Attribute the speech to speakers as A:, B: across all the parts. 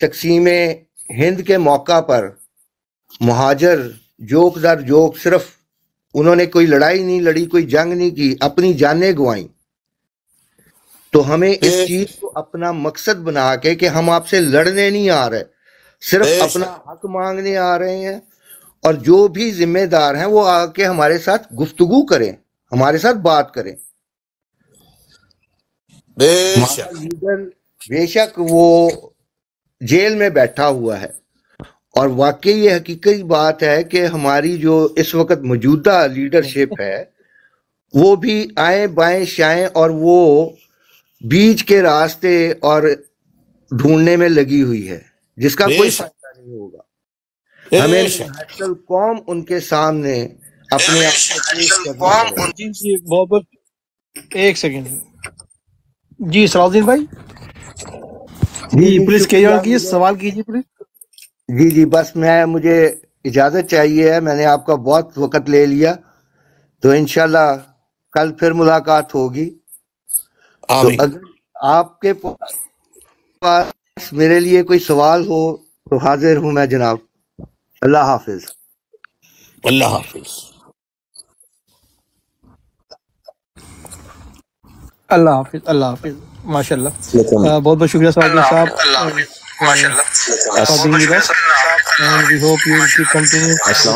A: تقسیم ہند کے موقع پر مہاجر جوک در جوک صرف انہوں نے کوئی لڑائی نہیں لڑی، کوئی جنگ نہیں کی، اپنی جانیں گوائیں. تو ہمیں اس چیز کو اپنا مقصد بنا کے کہ ہم آپ سے لڑنے نہیں آ رہے، صرف اپنا حق مانگنے آ رہے ہیں، اور جو بھی ذمہ دار ہیں وہ آ کے ہمارے ساتھ گفتگو کریں، ہمارے ساتھ بات کریں. ہمارا لیڈر بے شک وہ جیل میں بیٹھا ہوا ہے، اور واقعی یہ حقیقی بات ہے کہ ہماری جو اس وقت موجودہ لیڈرشپ ہے وہ بھی آئیں بائیں شائیں اور وہ بیچ کے راستے اور ڈھونڈنے میں لگی ہوئی ہے، جس کا کوئی فائدہ نہیں ہوگا. ہمیں نیشنل قوم ان کے سامنے اپنے آپ کو پیش کرنا ہے.
B: جی بہت بہت ایک سیکنڈ. جی صلاح الدین بھائی، جی پلیز کیری آن کیجیے، سوال کیجیے پلیز.
A: جی بس مجھے اجازت چاہیے ہے، میں نے آپ کا بہت وقت لے لیا، تو انشاءاللہ کل پھر ملاقات ہوگی. تو اگر آپ کے پاس میرے لیے کوئی سوال ہو تو حاضر ہوں میں جناب. اللہ حافظ.
C: اللہ حافظ.
B: اللہ حافظ. اللہ حافظ. ماشاء اللہ. بہت بہت شکریہ سوال صاحب. السلام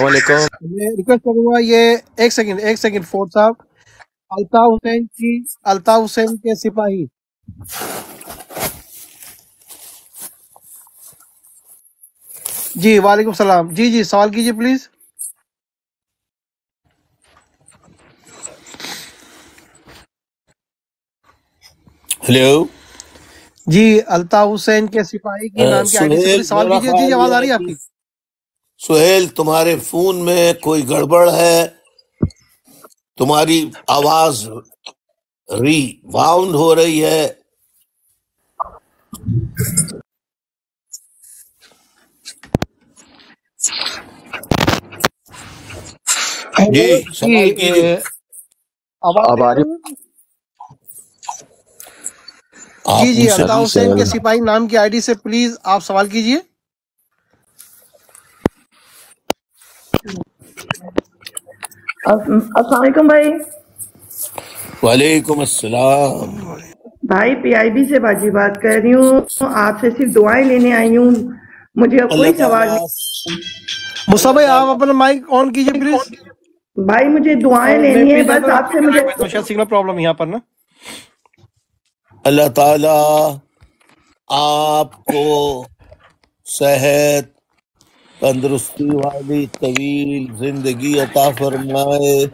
B: علیکم. میں ریکویسٹ کروں گا یہ ایک سیکنڈ فورڈ صاحب، الطاف حسین کے سپاہی. جی وعلیکم السلام. جی سوال کیجیے پلیز.
C: ہیلو
B: جی الطاف حسین کے سپاہی کی نام کی آئی ڈی سے سوال کیجیے. جی آواز آ رہی ہے آپ کی؟
C: سہیل تمہارے فون میں کوئی گڑبڑ ہے، تمہاری آواز ری باؤنڈ ہو رہی ہے. جی سوال کیجیے.
B: اب آ رہی؟ جی الطاف حسین کے سپاہی نام کی آئی ڈی سے پلیز آپ سوال کیجیے.
D: السلام علیکم بھائی.
C: وعلیکم السلام.
D: بھائی پی آئی بی سے باجی بات کر رہی ہوں، آپ سے صرف دعائیں لینے آئی ہوں، مجھے کوئی سوال نہیں.
B: مصطفیٰ بھائی آپ اپنا مائک آن کیجیے پلیز.
D: بھائی مجھے دعائیں لینی ہے بس آپ سے. مجھے
B: شاید سگنل پرابلم یہاں پر نا.
C: اللہ تعالی آپ کو صحت، تندرستی والی طویل زندگی عطا فرمائے،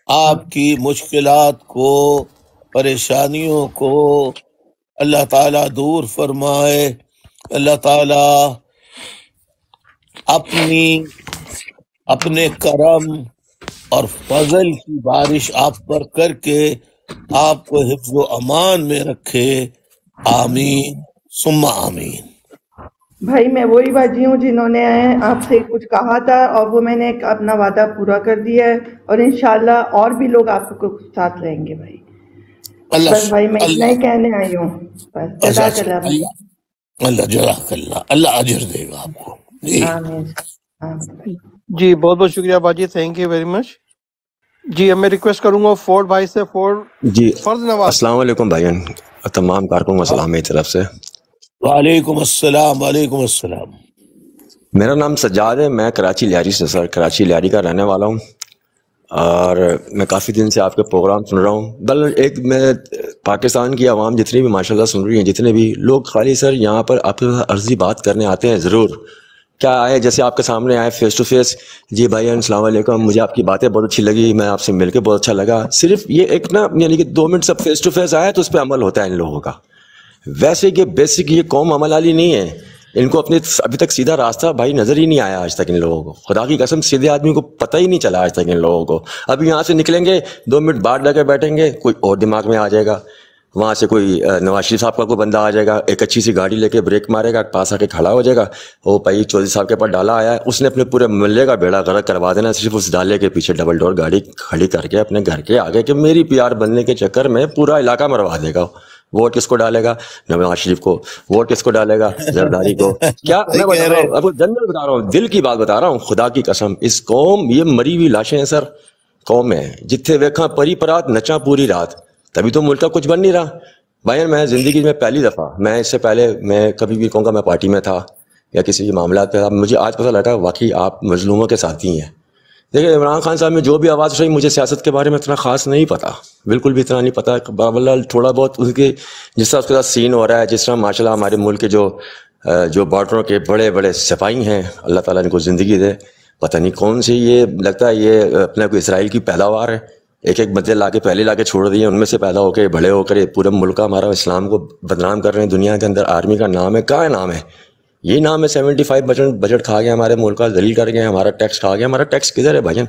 C: آپ کی مشکلات کو، پریشانیوں کو اللہ تعالیٰ دور فرمائے. اللہ تعالیٰ اپنے کرم اور فضل کی بارش آپ پر کر کے آپ کو حفظ و امان میں رکھے. آمین ثم آمین.
D: بھائی میں وہی باجی ہوں جنہوں نے آپ سے کچھ کہا تھا، اور وہ میں نے اپنا وعدہ پورا کر دیا ہے، اور انشاءاللہ اور بھی لوگ آپ کو ساتھ رہیں گے. بھائی بس بھائی میں اتنا ہی کہنے آئی ہوں. بس جزاک اللہ.
C: اللہ جزاک اللہ، اللہ اجر دے گا آپ کو.
D: آمین.
B: جی بہت بہت شکریہ باجی، تھینک یو ویری مچ. جی اب میں ریکویسٹ کروں گا فورڈ بھائی سے.
E: جی
B: فرض نواز.
E: السلام علیکم بھائیان، تمام کارکنوں کو سلام میری طرف سے.
C: وعلیکم السلام. وعلیکم السلام.
E: میرا نام سجاد ہے، میں کراچی لیاری سے سر، کراچی لیاری کا رہنے والا ہوں، اور میں کافی دن سے آپ کے پروگرام سن رہا ہوں. بل ایک میں پاکستان کی عوام جتنی بھی ماشاءاللہ سن رہی ہیں، جتنے بھی لوگ خالی سر یہاں پر آپ کے عرضی بات کرنے آتے ہیں، ضرور کیا آئے جیسے آپ کے سامنے آئے فیس ٹو فیس. جی بھائی السلام علیکم، مجھے آپ کی باتیں بہت اچھی لگی، میں آپ سے مل کے بہت اچھا لگا. صرف یہ ایک نا یعنی کہ 2 منٹ سب فیس ٹو فیس آئے تو اس پہ عمل ہوتا ہے ان لوگوں کا. ویسے یہ بیسک یہ قوم عمل والی نہیں ہے، ان کو اپنے ابھی تک سیدھا راستہ بھائی نظر ہی نہیں آیا آج تک ان لوگوں کو. خدا کی قسم سیدھے آدمی کو پتہ ہی نہیں چلا آج تک ان لوگوں کو. ابھی یہاں سے نکلیں گے 2 منٹ بعد لے کے بیٹھیں گے، کوئی اور دماغ میں آ جائے گا، وہاں سے کوئی نواز شریف صاحب کا کوئی بندہ آ جائے گا، ایک اچھی سی گاڑی لے کے بریک مارے گا، پاس آ کے کھڑا ہو جائے گا، وہ بھائی چودھری صاحب کے پاس ڈالا آیا ہے، اس نے اپنے پورے محلے کا بیڑا غرق کروا دینا صرف اس ڈالے کے پیچھے ڈبل ڈور گاڑی کھڑی کر کے اپنے گھر کے آگے، کہ میری پی آر بننے کے چکر میں پورا علاقہ مروا دے گا. ووٹ کس کو ڈالے گا؟ نواز شریف کو. ووٹ کس کو ڈالے گا؟ زرداری کو. کیا میں بتا رہا ہوں، اب جنرل بتا رہا ہوں، دل کی بات بتا رہا ہوں، خدا کی قسم. اس قوم یہ مری ہوئی لاشیں ہیں سر. قوم ہے جتھے ویکھاں پری پرات نچاں پوری رات، تبھی تو ملک کا کچھ بن نہیں رہا. بھائی میں زندگی میں پہلی دفعہ، میں اس سے پہلے میں کبھی بھی کہوں گا میں پارٹی میں تھا یا کسی بھی معاملات پہ تھا، مجھے آج پتہ لگا واقعی آپ مظلوموں کے ساتھی ہیں. دیکھیں عمران خان صاحب میں جو بھی آواز اٹھائی، مجھے سیاست کے بارے میں اتنا خاص نہیں پتا، بالکل بھی اتنا نہیں پتا. بابل تھوڑا بہت اس کے جس طرح اس کے ساتھ سین ہو رہا ہے، جس طرح ماشاء اللہ ہمارے ملک کے جو بارڈروں کے بڑے بڑے سپاہی ہیں، اللہ تعالیٰ نے کو زندگی دے. پتہ نہیں کون سی، یہ لگتا ہے یہ اپنے کو اسرائیل کی پیداوار ہے. ایک ایک بچے لا کے پہلے لا کے چھوڑ دیے، ان میں سے پیدا ہو کے بڑے ہو کر پورے ملک کا ہمارا اسلام کو بدنام کر رہے ہیں دنیا کے اندر. آرمی کا نام ہے، کہاں نام ہے؟ یہ نام ہے 75% بجٹ کھا گیا ہمارے ملک کا، ذلیل کر گئے، ہمارا ٹیکس کھا گیا. ہمارا ٹیکس کدھر ہے بھائی؟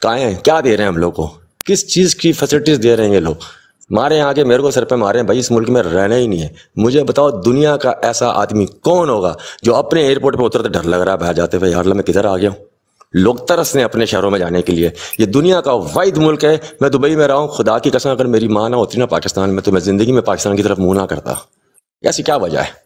E: کہاں ہیں؟ کیا دے رہے ہیں ہم لوگ کو؟ کس چیز کی فیسلٹیز دے رہے ہیں یہ لوگ؟ مارے یہاں کے میرے کو سر پہ مارے ہیں بھائی، اس ملک میں رہنا ہی نہیں ہے. مجھے بتاؤ دنیا کا ایسا آدمی کون ہوگا جو اپنے ایئرپورٹ پہ اترتے ڈر لگ رہا ہے باہر جاتے ہوئے، یار میں کدھر آ گیا ہوں. لوگ ترستے ہیں اپنے شہروں میں جانے کے لیے. یہ دنیا کا واحد ملک ہے. میں دبئی میں رہا ہوں، خدا کی قسم اگر میری ماں نہ ہوتی نا پاکستان میں تو میں زندگی میں پاکستان کی طرف منہ نہ کرتا. ایسی کیا وجہ ہے؟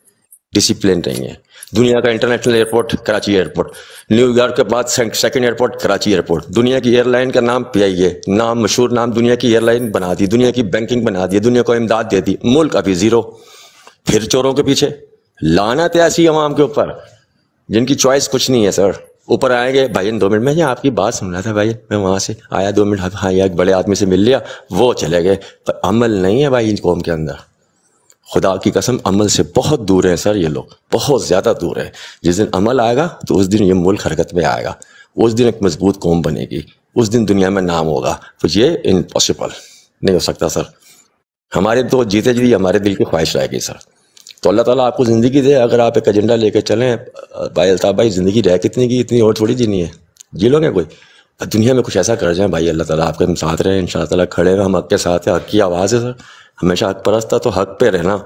E: ڈسپلن نہیں ہے. دنیا کا international airport Karachi airport, new York کے بعد سیکنڈ ایئرپورٹ کراچی ایئرپورٹ. دنیا کی ایئر لائن کا نام پی آئی اے، نام مشہور نام، دنیا کی ایئر لائن بنا دی، دنیا کی بینکنگ بنا دی، دنیا کو امداد دے دی. ملک ابھی زیرو. پھر چوروں کے پیچھے. لعنت ہے ایسی عوام کے اوپر جن کی چوائس کچھ نہیں ہے سر. اوپر آئیں گے بھائی 2 منٹ میں یہ آپ کی بات سن رہا تھا بھائی، میں وہاں سے آیا 2 منٹ، ہاں ایک بڑے آدمی سے مل لیا، وہ چلے گئے. پر عمل نہیں ہے بھائی ان قوم کے اندر. خدا کی قسم عمل سے بہت دور ہیں سر یہ لوگ، بہت زیادہ دور ہے. جس دن عمل آئے گا تو اس دن یہ ملک حرکت میں آئے گا، اس دن ایک مضبوط قوم بنے گی، اس دن دنیا میں نام ہوگا. تو یہ امپاسبل نہیں ہو سکتا سر. ہمارے تو جیتے جی ہمارے دل کی خواہش رہے گی سر. تو اللہ تعالیٰ آپ کو زندگی دے. اگر آپ ایک ایجنڈا لے کے چلیں بھائی الطاف بھائی، زندگی رہ کتنی کی، اتنی اور تھوڑی جینی ہے. جی لو گے کوئی دنیا میں کچھ ایسا کر جائیں بھائی، اللہ تعالیٰ آپ کے ہم ساتھ رہیں، ان شاء اللہ تعالیٰ کھڑے ہیں، ہم حق کے ساتھ ہیں. حق کی آواز ہے سر، ہمیشہ حق پرست ہے تو حق پہ رہنا.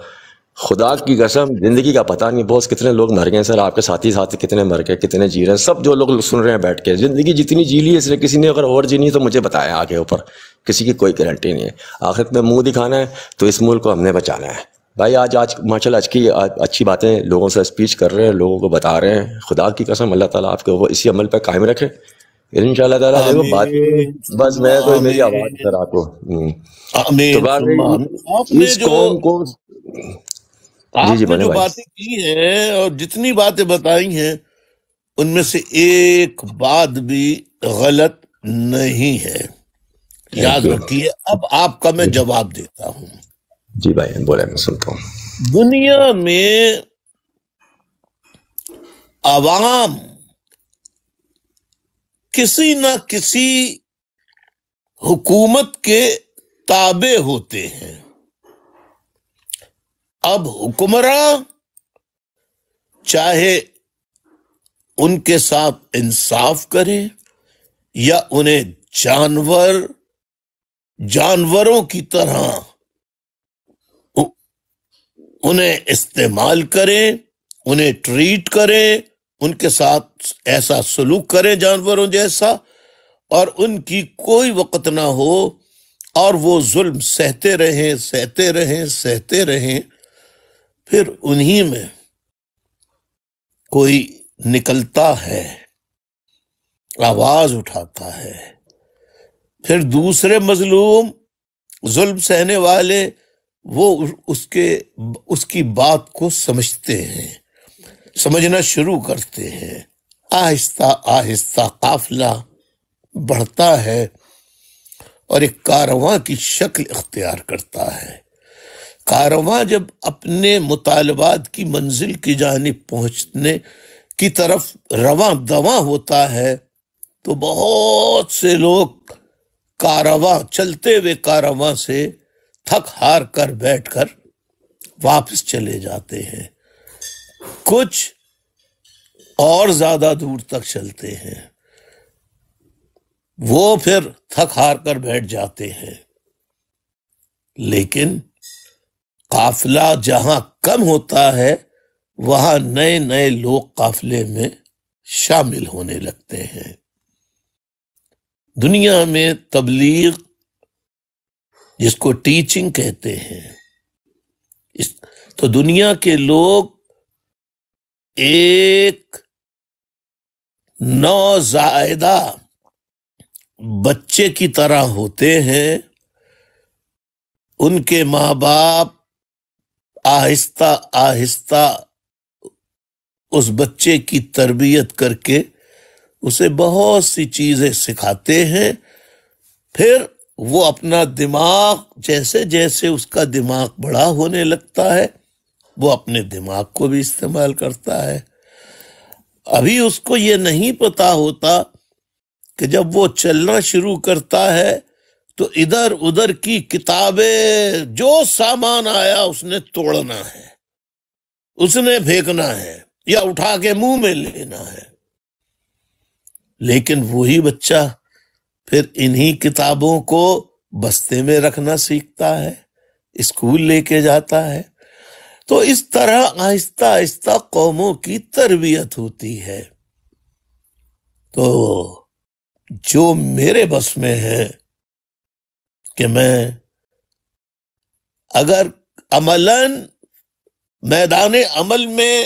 E: خدا کی قسم زندگی کا پتہ نہیں بہت کتنے لوگ مر گئے سر، آپ کے ساتھی کتنے مر گئے، کتنے جی رہے ہیں. سب جو لوگ سن رہے ہیں بیٹھ کے، زندگی جتنی جی لی ہے اس لیے کسی نے اگر اور جینی ہے تو مجھے بتایا آگے اوپر، کسی کی کوئی گارنٹی نہیں ہے. آخرت میں منہ دکھانا ہے تو اس ملک کو ہم نے بچانا ہے بھائی. آج ماشاء اللہ آج کی اچھی باتیں لوگوں سے اسپیچ کر رہے ہیں، لوگوں کو بتا رہے ہیں. خدا کی قسم اللہ تعالیٰ آپ کو وہ اسی عمل پہ قائم رکھے ان شاء اللہ تعالیٰ. دیکھو بات بس میں تو میری آواز سر آپ کو تو
C: آپ نے
E: اس
C: جو
E: قوم کو
C: آپ نے جو باتیں کی ہیں اور جتنی باتیں بتائی ہیں ان میں سے ایک بات بھی غلط نہیں ہے. یاد رکھیے. اب آپ کا میں جواب دیتا ہوں.
E: جی بھائی بولے، میں سنتا ہوں.
C: دنیا میں عوام کسی نہ کسی حکومت کے تابع ہوتے ہیں. اب حکمراں چاہے ان کے ساتھ انصاف کرے یا انہیں جانوروں کی طرح انہیں استعمال کریں، انہیں ٹریٹ کریں، ان کے ساتھ ایسا سلوک کریں جانوروں جیسا، اور ان کی کوئی وقت نہ ہو اور وہ ظلم سہتے رہیں. پھر انہی میں کوئی نکلتا ہے، آواز اٹھاتا ہے. پھر دوسرے مظلوم ظلم سہنے والے وہ اس کی بات کو سمجھتے ہیں، سمجھنا شروع کرتے ہیں. آہستہ آہستہ قافلہ بڑھتا ہے اور ایک کارواں کی شکل اختیار کرتا ہے. کارواں جب اپنے مطالبات کی منزل کی جانب پہنچنے کی طرف رواں دواں ہوتا ہے تو بہت سے لوگ چلتے ہوئے کارواں سے تھک ہار کر بیٹھ کر واپس چلے جاتے ہیں. کچھ اور زیادہ دور تک چلتے ہیں، وہ پھر تھک ہار کر بیٹھ جاتے ہیں. لیکن قافلہ جہاں کم ہوتا ہے وہاں نئے نئے لوگ قافلے میں شامل ہونے لگتے ہیں. دنیا میں تبلیغ جس کو ٹیچنگ کہتے ہیں، تو دنیا کے لوگ ایک نوزائیدہ بچے کی طرح ہوتے ہیں. ان کے ماں باپ آہستہ آہستہ اس بچے کی تربیت کر کے اسے بہت سی چیزیں سکھاتے ہیں. پھر وہ اپنا دماغ جیسے جیسے اس کا دماغ بڑا ہونے لگتا ہے وہ اپنے دماغ کو بھی استعمال کرتا ہے. ابھی اس کو یہ نہیں پتا ہوتا کہ جب وہ چلنا شروع کرتا ہے تو ادھر ادھر کی کتابیں جو سامان آیا اس نے توڑنا ہے, اس نے پھینکنا ہے یا اٹھا کے منہ میں لینا ہے. لیکن وہی بچہ پھر انہی کتابوں کو بستے میں رکھنا سیکھتا ہے, اسکول لے کے جاتا ہے. تو اس طرح آہستہ آہستہ قوموں کی تربیت ہوتی ہے. تو جو میرے بس میں ہے کہ میں اگر عملاً میدان عمل میں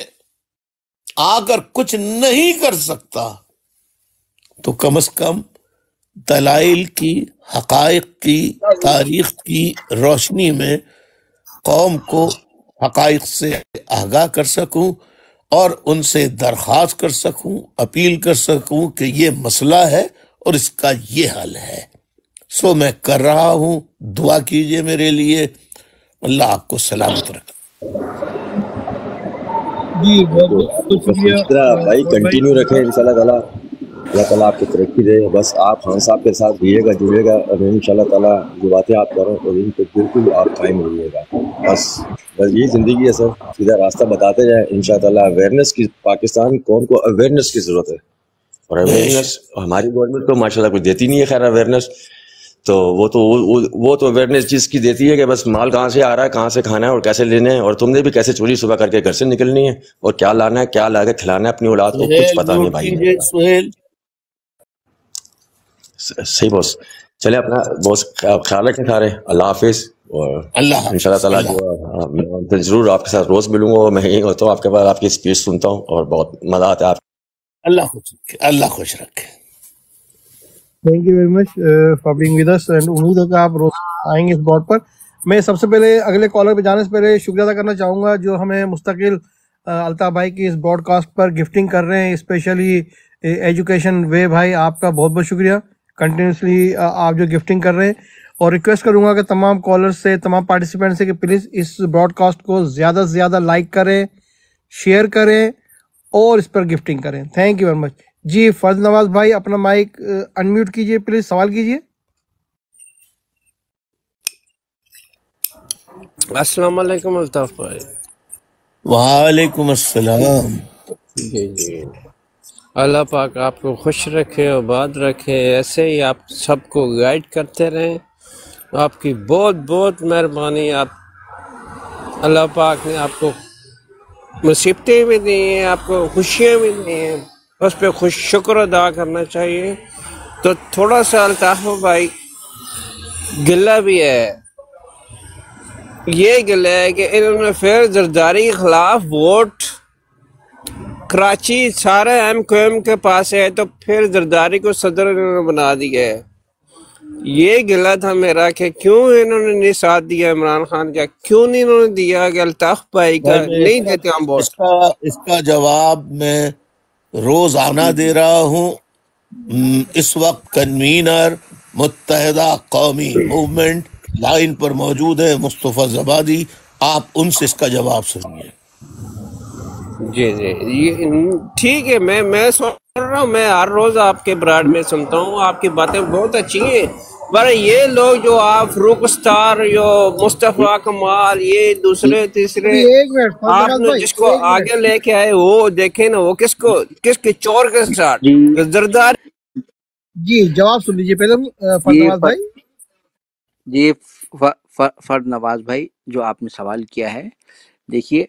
C: آ کر کچھ نہیں کر سکتا تو کم از کم دلائل کی, حقائق کی, تاریخ کی روشنی میں قوم کو حقائق سے آگاہ کر سکوں اور ان سے درخواست کر سکوں, اپیل کر سکوں کہ یہ مسئلہ ہے اور اس کا یہ حل ہے. سو میں کر رہا ہوں. دعا کیجئے میرے لیے. اللہ آپ کو سلامت رکھے.
B: جی بہت بہت شکریہ
E: بھائی کنٹینیو رکھیں انشاءاللہ تعالیٰ. اللہ تعالیٰ آپ کو ترقی دے. بس آپ خان صاحب کے ساتھ رہیے گا, جڑیے گا, اور انشاءاللہ تعالیٰ جو باتیں آپ کرو اور ان پہ بالکل آپ قائم رہیے گا. بس یہی زندگی ہے سر, سیدھا راستہ بتاتے جائیں. انشاء اللہ اویئرنیس کی, پاکستان قوم کو اویئرنیس کی ضرورت ہے, اور اویئرنیس ہماری گورنمنٹ تو ماشاءاللہ کچھ دیتی نہیں ہے. خیر اویئرنیس تو وہ تو اویئرنیس چیز کی دیتی ہے کہ بس مال کہاں سے آ رہا ہے, کہاں سے کھانا ہے اور کیسے لینے ہیں, اور تم نے بھی کیسے چوری صبح کر کے گھر سے نکلنی ہے, اور کیا لانا ہے, کیا لا کے کھلانا ہے اپنی اولاد کو, کچھ پتہ نہیں بھائی. صحیح بوس. چلے اپنا بوس خیال رکھیں سارے. اللہ حافظ. اور ان شاء اللہ تعالیٰ جو ضرور آپ کے ساتھ روز ملوں گا. میں یہیں ہوتا ہوں آپ کے بعد, آپ کی اسپیچ سنتا ہوں اور بہت مزہ آتا ہے. آپ
C: اللہ خوش رکھے, اللہ خوش رکھے.
B: Thank you very much for being with us, and امید ہے کہ آپ روز آئیں گے اس بورڈ پر. میں سب سے پہلے اگلے کالر پہ جانے سے پہلے شکریہ ادا کرنا چاہوں گا جو ہمیں مستقل الطاف بھائی کی اس براڈ کاسٹ پر گفٹنگ کر رہے ہیں, اسپیشلی ایجوکیشن وے بھائی, آپ کا بہت بہت شکریہ. کنٹینیوسلی آپ جو گفٹنگ کر رہے ہیں, اور ریکویسٹ کروں گا کہ تمام کالر سے, تمام پارٹیسپینٹ سے کہ پلیز اس براڈ کاسٹ کو زیادہ سے زیادہ لائک کریں, شیئر کریں اور اس پر گفٹنگ کریں. Thank you very much. جی فرض نواز بھائی اپنا مائک انمیوٹ کیجئے پلیز, سوال کیجئے.
F: السلام علیکم الطاف بھائی.
C: وعلیکم السلام.
F: جی اللہ پاک آپ کو خوش رکھے, آباد رکھے, ایسے ہی آپ سب کو گائیڈ کرتے رہیں. آپ کی بہت بہت مہربانی. آپ اللہ پاک نے آپ کو مصیبتیں بھی دی ہیں, آپ کو خوشیاں بھی دی ہیں, اس پہ خوش شکر ادا کرنا چاہیے. تو تھوڑا سا الطاف بھائی گلہ بھی ہے, یہ گلہ ہے کہ انہوں نے پھر زرداری کے خلاف ووٹ کراچی سارے ایم کیو ایم کے پاس ہے, تو پھر زرداری کو صدر انہوں نے بنا دیا ہے. یہ گلہ تھا میرا کہ کیوں انہوں نے نہیں ساتھ دیا عمران خان کا, کیوں نہیں انہوں نے دیا کہ الطاف بھائی کا نہیں دیتے ہم ووٹ.
C: اس کا جواب میں روزانہ دے رہا ہوں. اس وقت کنوینر متحدہ قومی موومنٹ لائن پر موجود ہے, مصطفیٰ زبادی, آپ ان سے اس کا جواب سنیے.
F: جی ٹھیک ہے. میں سن رہا ہوں, میں ہر روز آپ کے براڈ میں سنتا ہوں, آپ کی باتیں بہت اچھی ہیں. پر یہ لوگ جو آپ فروق اسٹار, جو مصطفیٰ کمال, یہ دوسرے تیسرے آپ نے جس کو آگے لے کے آئے, وہ دیکھیں نا وہ کس کے چور کے ساتھ زرداری.
B: جی جواب سن لیجیے پہلے فرد نواز بھائی.
G: جی فرد نواز بھائی جو آپ نے سوال کیا ہے, دیکھیے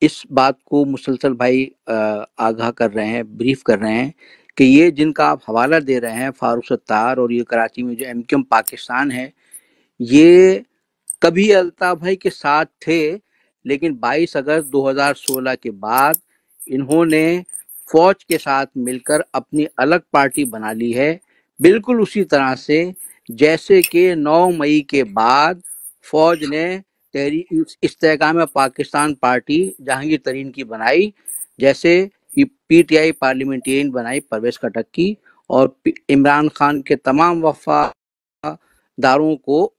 G: اس بات کو مسلسل بھائی آگاہ کر رہے ہیں, بریف کر رہے ہیں کہ یہ جن کا آپ حوالہ دے رہے ہیں فاروق ستار, اور یہ کراچی میں جو ایم کیو ایم پاکستان ہے, یہ کبھی الطاف بھائی کے ساتھ تھے لیکن 22 اگست 2016 کے بعد انہوں نے فوج کے ساتھ مل کر اپنی الگ پارٹی بنا لی ہے، بالکل اسی طرح سے جیسے کہ 9 مئی کے بعد فوج نے تحریک استحکام پاکستان پارٹی جہانگیر ترین کی بنائی، جیسے کہ پی ٹی آئی پارلیمنٹرین بنائی پرویز خٹک کی، اور عمران خان کے تمام وفاداروں کو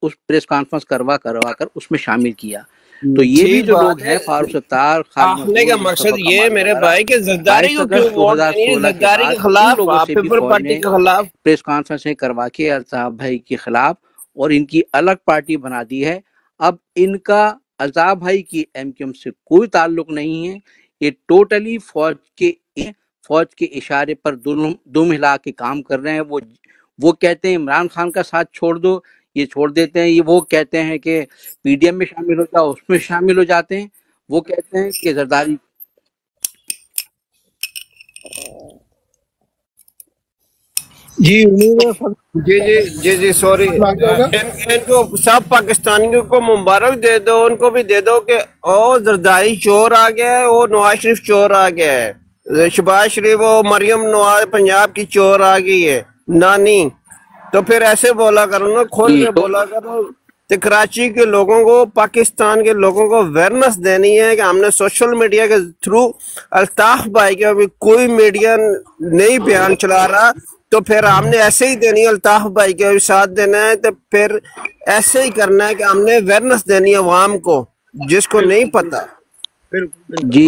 G: اس پریس کانفرنس کروا کر اس میں شامل کیا۔ تو یہ بھی
F: ٹھیک
G: جو
F: بات
G: لوگ
F: ہے،
G: ہیں فاروق ستار، خالد
F: آخنے کا
G: مقبول،
F: مقصد
G: مصطفیٰ
F: یہ ہے
G: کمال
F: میرے
G: وغیرہ،
F: بھائی کہ زرداری
G: 22
F: کو کیوں
G: اگست
F: ووٹ دینی ہے؟
G: 2016 کے
F: زرداری
G: بعد
F: کے
G: ان
F: خلاف،
G: لوگوں سے بھی
F: پیپل
G: فوج
F: پارٹی
G: نے
F: کے خلاف۔
G: پریس کانفرنسیں کروا کے الطاف بھائی کے خلاف اور ان کی الگ پارٹی بنا دی ہے۔ اب ان کا الطاف بھائی کی ایم کیو ایم سے کوئی تعلق نہیں ہے، یہ ٹوٹلی فوج کے اشارے پر دم ہلا کے کام کر رہے ہیں۔ وہ کہتے ہیں عمران خان کا ساتھ چھوڑ دو، یہ چھوڑ دیتے ہیں، یہ وہ کہتے ہیں کہ پی ڈی ایم میں شامل ہو جاؤ، اس میں شامل ہو جاتے ہیں، وہ کہتے ہیں کہ زرداری
B: جی امید ہے
F: جی سوری،
B: آگے ہوگا۔
F: ان کو سب پاکستانیوں کو مبارک دے دو، ان کو بھی دے دو کہ او زرداری چور آ گیا ہے، وہ نواز شریف چور آ گیا ہے، شہباز شریف وہ مریم نواز پنجاب کی چور آ گئی ہے نانی۔ تو پھر ایسے بولا کرو نا، کھول
G: جی
F: کے
G: تو
F: بولا کرو۔ تو کراچی کے لوگوں کو، پاکستان کے لوگوں کو اویئرنیس دینی ہے کہ ہم نے سوشل میڈیا کے تھرو الطاف بھائی کے، ابھی کوئی میڈیا نہیں بیان چلا رہا، تو پھر ہم نے ایسے ہی دینی ہے، الطاف بھائی کے بھی ساتھ دینا ہے، تو پھر ایسے ہی کرنا ہے کہ ہم نے اویئرنیس دینی ہے عوام کو جس کو نہیں پتا۔
G: جی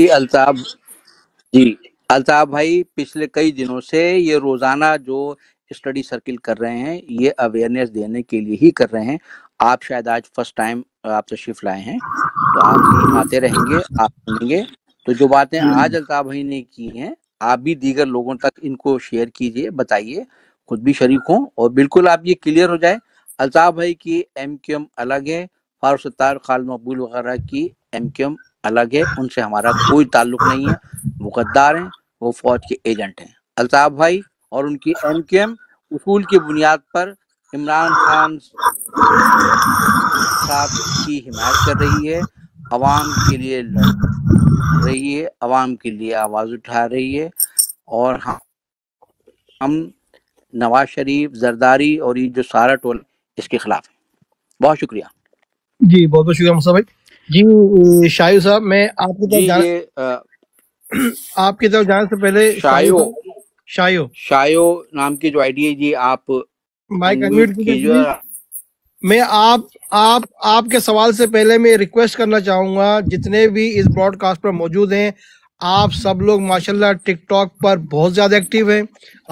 G: الطاف بھائی پچھلے کئی دنوں سے یہ روزانہ جو اسٹڈی سرکل کر رہے ہیں، یہ اویئرنیس دینے کے لیے ہی کر رہے ہیں۔ آپ شاید آج فرسٹ ٹائم آپ تشریف لائے ہیں، تو آپ آتے رہیں گے، آپ سنیں گے۔ تو جو باتیں آج الطاف بھائی نے کی ہیں، آپ بھی دیگر لوگوں تک ان کو شیئر کیجئے، بتائیے، خود بھی شریک ہوں، اور بالکل آپ یہ کلیئر ہو جائے الطاف بھائی کی ایم کیو ایم الگ ہے، فاروق ستار، خالد مقبول وغیرہ کی ایم کیو ایم الگ ہے، ان سے ہمارا کوئی تعلق نہیں ہے، وہ غدار ہیں، وہ فوج کے ایجنٹ ہیں۔ الطاف بھائی اور ان کی ایم کیو ایم اصول کی بنیاد پر عمران خان صاحب کی حمایت کر رہی ہے، عوام کے لیے لڑ رہی ہے، عوام کے لیے آواز اٹھا رہی ہے، اور ہم نواز شریف، زرداری اور یہ جو سارا ٹول اس کے خلاف ہیں۔ بہت شکریہ۔
B: جی بہت بہت شکریہ مصطفیٰ بھائی۔ جی شایو صاحب، میں آپ کی
G: جی
B: طرف آپ کی طرف جانے سے پہلے
G: شایو نام کی جو آئی ڈی ہے، جی آپ
B: مائک
G: انمیوٹ
B: انمیوٹ
G: کیجیے۔
B: میں آپ کے سوال سے پہلے میں ریکویسٹ کرنا چاہوں گا، جتنے بھی اس براڈ کاسٹ پر موجود ہیں، آپ سب لوگ ماشاءاللہ ٹک ٹاک پر بہت زیادہ ایکٹیو ہیں،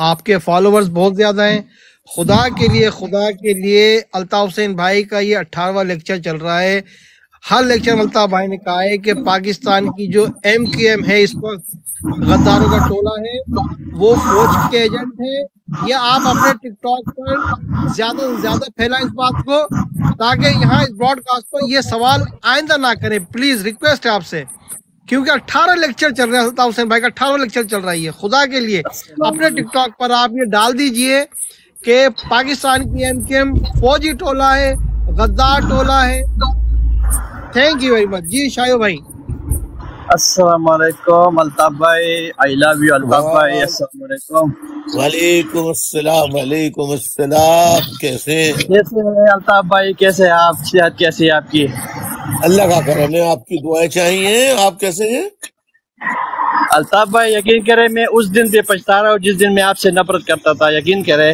B: آپ کے فالوورز بہت زیادہ ہیں۔ خدا کے لیے الطاف حسین بھائی کا یہ 18واں لیکچر چل رہا ہے۔ ہر لیکچر میں الطاف بھائی نے کہا ہے کہ پاکستان کی جو ایم کیو ایم ہے، اس وقت غداروں کا ٹولہ ہے، وہ فوج کے ایجنٹ ہے۔ یہ آپ اپنے ٹک ٹاک پر زیادہ سے زیادہ پھیلائیں اس بات کو، تاکہ یہاں اس براڈ کاسٹ پر یہ سوال آئندہ نہ کریں، پلیز ریکویسٹ ہے آپ سے، کیونکہ 18 لیکچر چل رہے ہیں، الطاف حسین بھائی کا 18واں لیکچر چل رہا ہے۔ خدا کے لیے اپنے ٹک ٹاک پر آپ یہ ڈال دیجئے کہ پاکستان کی ایم کیو ایم فوجی ٹولہ ہے، غدار ٹولہ ہے۔ Thank you very much. جی شایو بھائی۔
H: السلام علیکم الطاف بھائی، آئی لو یو الطاف بھائی، السلام علیکم۔
C: وعلیکم السلام، وعلیکم السلام، کیسے
H: کیسے ہیں الطاف بھائی؟ کیسے ہیں آپ؟ صحت کیسی ہے آپ کی؟
C: اللہ کا کرم ہے، آپ کی دعائیں چاہیے۔ آپ کیسے ہیں؟
H: الطاف بھائی یقین کریں میں اس دن پہ پچھتا رہا ہوں جس دن میں آپ سے نفرت کرتا تھا، یقین کریں،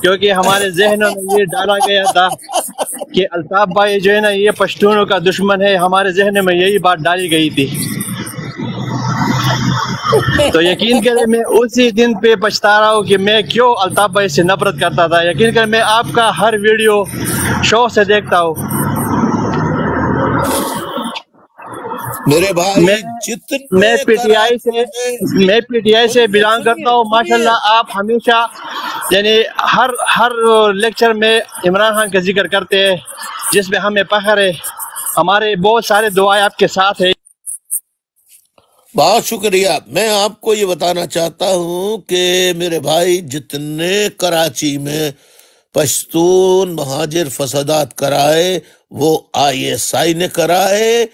H: کیونکہ ہمارے ذہنوں میں یہ ڈالا گیا تھا کہ الطاف بھائی جو ہے نا یہ پشتونوں کا دشمن ہے، ہمارے ذہن میں یہی بات ڈالی گئی تھی۔ تو یقین کریں میں اسی دن پہ پچھتا رہا ہوں کہ میں کیوں الطاف بھائی سے نفرت کرتا تھا۔ یقین کریں میں آپ کا ہر ویڈیو شوق سے دیکھتا ہوں۔
C: میرے بھائی
H: میں پی ٹی آئی سے بلانگ کرتا ہوں۔ ماشاءاللہ آپ ہمیشہ یعنی ہر لیکچر میں عمران خان کا ذکر کرتے ہیں، جس میں ہمیں فخر ہے، ہمارے بہت سارے دعائیں آپ کے ساتھ ہیں۔
C: بہت شکریہ۔ میں آپ کو یہ بتانا چاہتا ہوں کہ میرے بھائی جتنے کراچی میں پشتون مہاجر فسادات کرائے وہ ISI نے کرائے،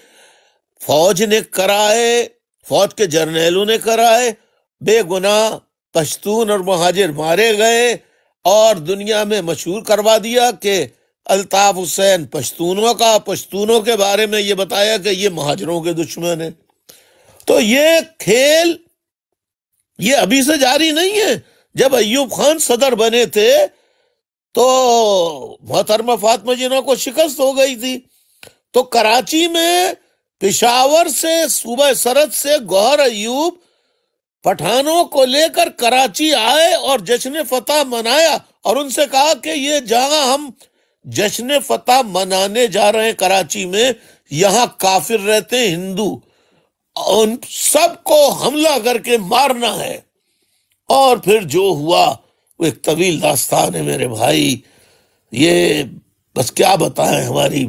C: فوج نے کرائے، فوج کے جرنیلوں نے کرائے، بے گناہ پشتون اور مہاجر مارے گئے، اور دنیا میں مشہور کروا دیا کہ الطاف حسین پشتونوں کے بارے میں یہ بتایا کہ یہ مہاجروں کے دشمن ہیں۔ تو یہ کھیل یہ ابھی سے جاری نہیں ہے۔ جب ایوب خان صدر بنے تھے تو محترمہ فاطمہ جناح کو شکست ہو گئی تھی، تو کراچی میں پشاور سے صوبہ سرحد سے گوہر ایوب پٹھانوں کو لے کر کراچی آئے اور جشن فتح منایا، اور ان سے کہا کہ یہ جہاں ہم جشن فتح منانے جا رہے ہیں کراچی میں، یہاں کافر رہتے ہیں ہندو، ان سب کو حملہ کر کے مارنا ہے۔ اور پھر جو ہوا وہ ایک طویل داستان ہے میرے بھائی، یہ بس کیا بتائیں، ہماری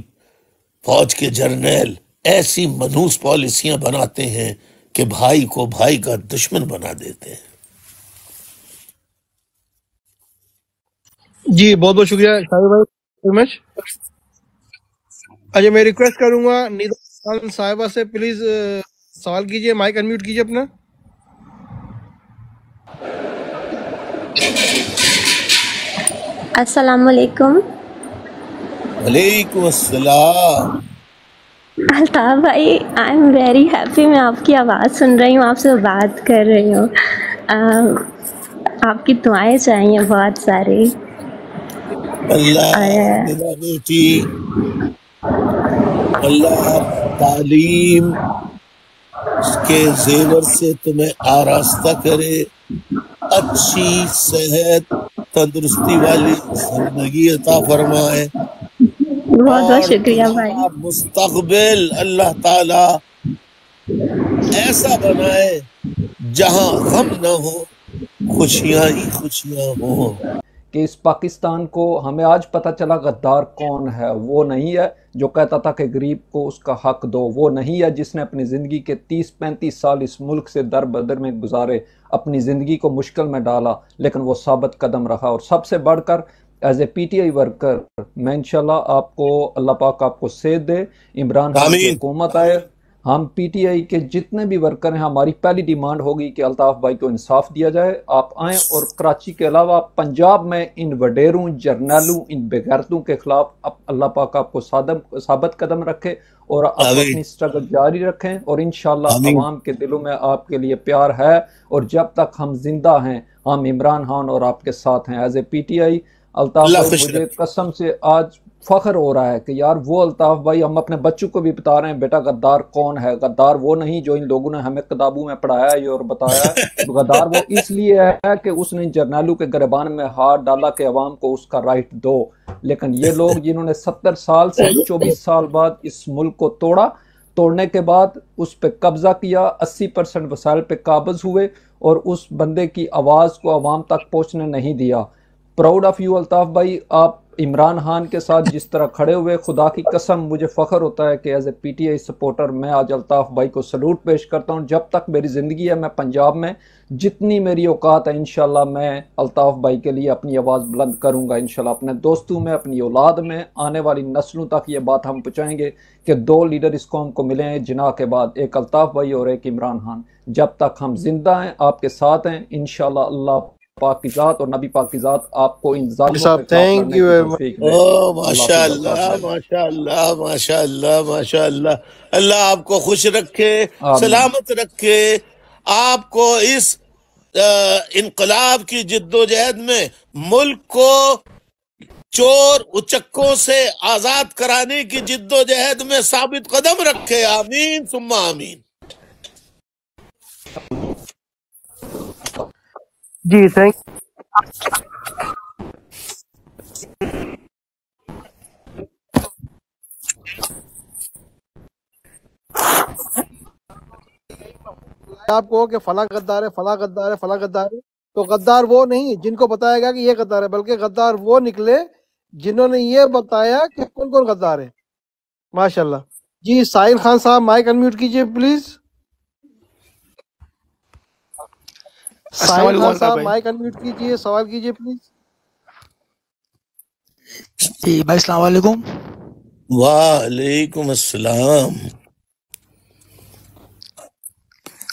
C: فوج کے جرنیل ایسی منحوس پالیسیاں بناتے ہیں کہ بھائی کو بھائی کا دشمن بنا دیتے ہیں۔
B: جی بہت بہت شکریہ شاہد بھائی مچ۔ اچھا میں ریکویسٹ کروں گا نیدا خان صاحبہ سے، پلیز سوال کیجئے، مائک انمیوٹ کیجئے اپنا۔
I: السلام علیکم۔
C: وعلیکم السلام۔
I: الطاف بھائی آئی ایم ویری ہیپی، میں آپ کی آواز سن رہی ہوں، آپ سے بات کر رہی ہوں۔ آپ کی دعائیں چاہیے بہت ساری۔
C: اللہ میرا بیٹی، اللہ تعلیم کے زیور سے تمہیں آراستہ کرے، اچھی صحت تندرستی والی زندگی عطا فرمائے،
I: بہت بہت
C: اور
I: شکریہ بھائی۔
C: تمہارا مستقبل اللہ تعالی ایسا بنائے جہاں غم نہ ہو، خوشیاں ہی خوشیاں ہوں۔
J: کہ اس پاکستان کو ہمیں آج پتہ چلا غدار کون ہے۔ وہ نہیں ہے جو کہتا تھا کہ غریب کو اس کا حق دو، وہ نہیں ہے جس نے اپنی زندگی کے 30-35 سال اس ملک سے در بدر میں گزارے، اپنی زندگی کو مشکل میں ڈالا، لیکن وہ ثابت قدم رہا۔ اور سب سے بڑھ کر as a P T I worker میں انشاءاللہ آپ کو، اللہ پاک آپ کو صحت دے، عمران خان کی
C: آمین۔
J: حکومت آئے۔ ہم پی ٹی آئی کے جتنے بھی ورکر ہیں، ہماری پہلی ڈیمانڈ ہوگی کہ الطاف بھائی کو انصاف دیا جائے، آپ آئیں، اور کراچی کے علاوہ پنجاب میں ان وڈیروں، جرنیلوں، ان بغیرتوں کے خلاف اللہ پاک آپ کو ثابت قدم رکھے، اور آپ
C: آمین
J: اپنی سٹرگل جاری رکھیں، اور انشاءاللہ
C: آمین۔
J: عوام کے دلوں میں آپ کے لیے پیار ہے، اور جب تک ہم زندہ ہیں ہم عمران خان اور آپ کے ساتھ ہیں as a PTI. Altaf
C: Ullah
J: بھائی
C: خوش
J: مجھے
C: رکھے۔
J: قسم سے آج فخر ہو رہا ہے کہ یار وہ الطاف بھائی، ہم اپنے بچوں کو بھی بتا رہے ہیں بیٹا غدار کون ہے۔ غدار وہ نہیں جو ان لوگوں نے ہمیں کتابوں میں پڑھایا ہے اور بتایا ہے، غدار وہ اس لیے ہے کہ اس نے جرنیلوں کے گریبان میں ہاتھ ڈالا کہ عوام کو اس کا رائٹ دو۔ لیکن یہ لوگ جنہوں نے 70 سال سے 24 سال بعد اس ملک کو توڑنے کے بعد اس پہ قبضہ کیا، 80% وسائل پہ قابض ہوئے، اور اس بندے کی آواز کو عوام تک پہنچنے نہیں دیا۔ پراؤڈ آف یو الطاف بھائی، آپ عمران خان کے ساتھ جس طرح کھڑے ہوئے، خدا کی قسم مجھے فخر ہوتا ہے کہ as a P T I supporter میں آج الطاف بھائی کو سلوٹ پیش کرتا ہوں۔ جب تک میری زندگی ہے میں پنجاب میں جتنی میری اوقات ہے انشاءاللہ میں الطاف بھائی کے لیے اپنی آواز بلند کروں گا، انشاءاللہ اپنے دوستوں میں، اپنی اولاد میں، آنے والی نسلوں تک یہ بات ہم پہنچائیں گے کہ 2 لیڈر اس قوم کو ملے ہیں جناح کے بعد، ایک الطاف بھائی اور ایک عمران خان۔ جب تک ہم زندہ ہیں آپ کے ساتھ ہیں، انشاءاللہ اللہ پاک کی ذات اور نبی پاک کی ذات آپ کو ان ظالموں
B: صاحب
J: کے خلاف
B: تھینک
J: لڑنے
B: یو
J: کی
B: ویری مچ۔
J: توفیق دے۔
C: او
J: اللہ
C: ماشاء
J: حافظ الطاف
C: اللہ،
J: بھائی،
C: ماشاء اللہ، ماشاء اللہ، ماشاء اللہ۔ اللہ آپ کو خوش رکھے،
J: آمین۔
C: سلامت رکھے، آپ کو اس انقلاب کی جد و جہد میں ملک کو چور اچکوں سے آزاد کرانے کی جد و جہد میں ثابت قدم رکھے، آمین ثم آمین۔
B: جی تھینک آپ کو کہ فلاں غدار ہے، فلاں غدار ہے، فلاں غدار ہے، تو غدار وہ نہیں جن کو بتایا گیا کہ یہ غدار ہے، بلکہ غدار وہ نکلے جنہوں نے یہ بتایا کہ کون کون غدار ہے۔ ماشاءاللہ۔ جی ساحل خان صاحب مائک انمیوٹ کیجئے پلیز۔
K: السلام
B: ساحل
K: علیکم
B: خان
K: الطاف
B: صاحب
K: بھائی۔
B: مائک انمیوٹ کیجئے، سوال کیجئے پلیز۔
K: جی بھائی السلام علیکم۔
C: وعلیکم السلام۔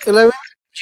B: 11।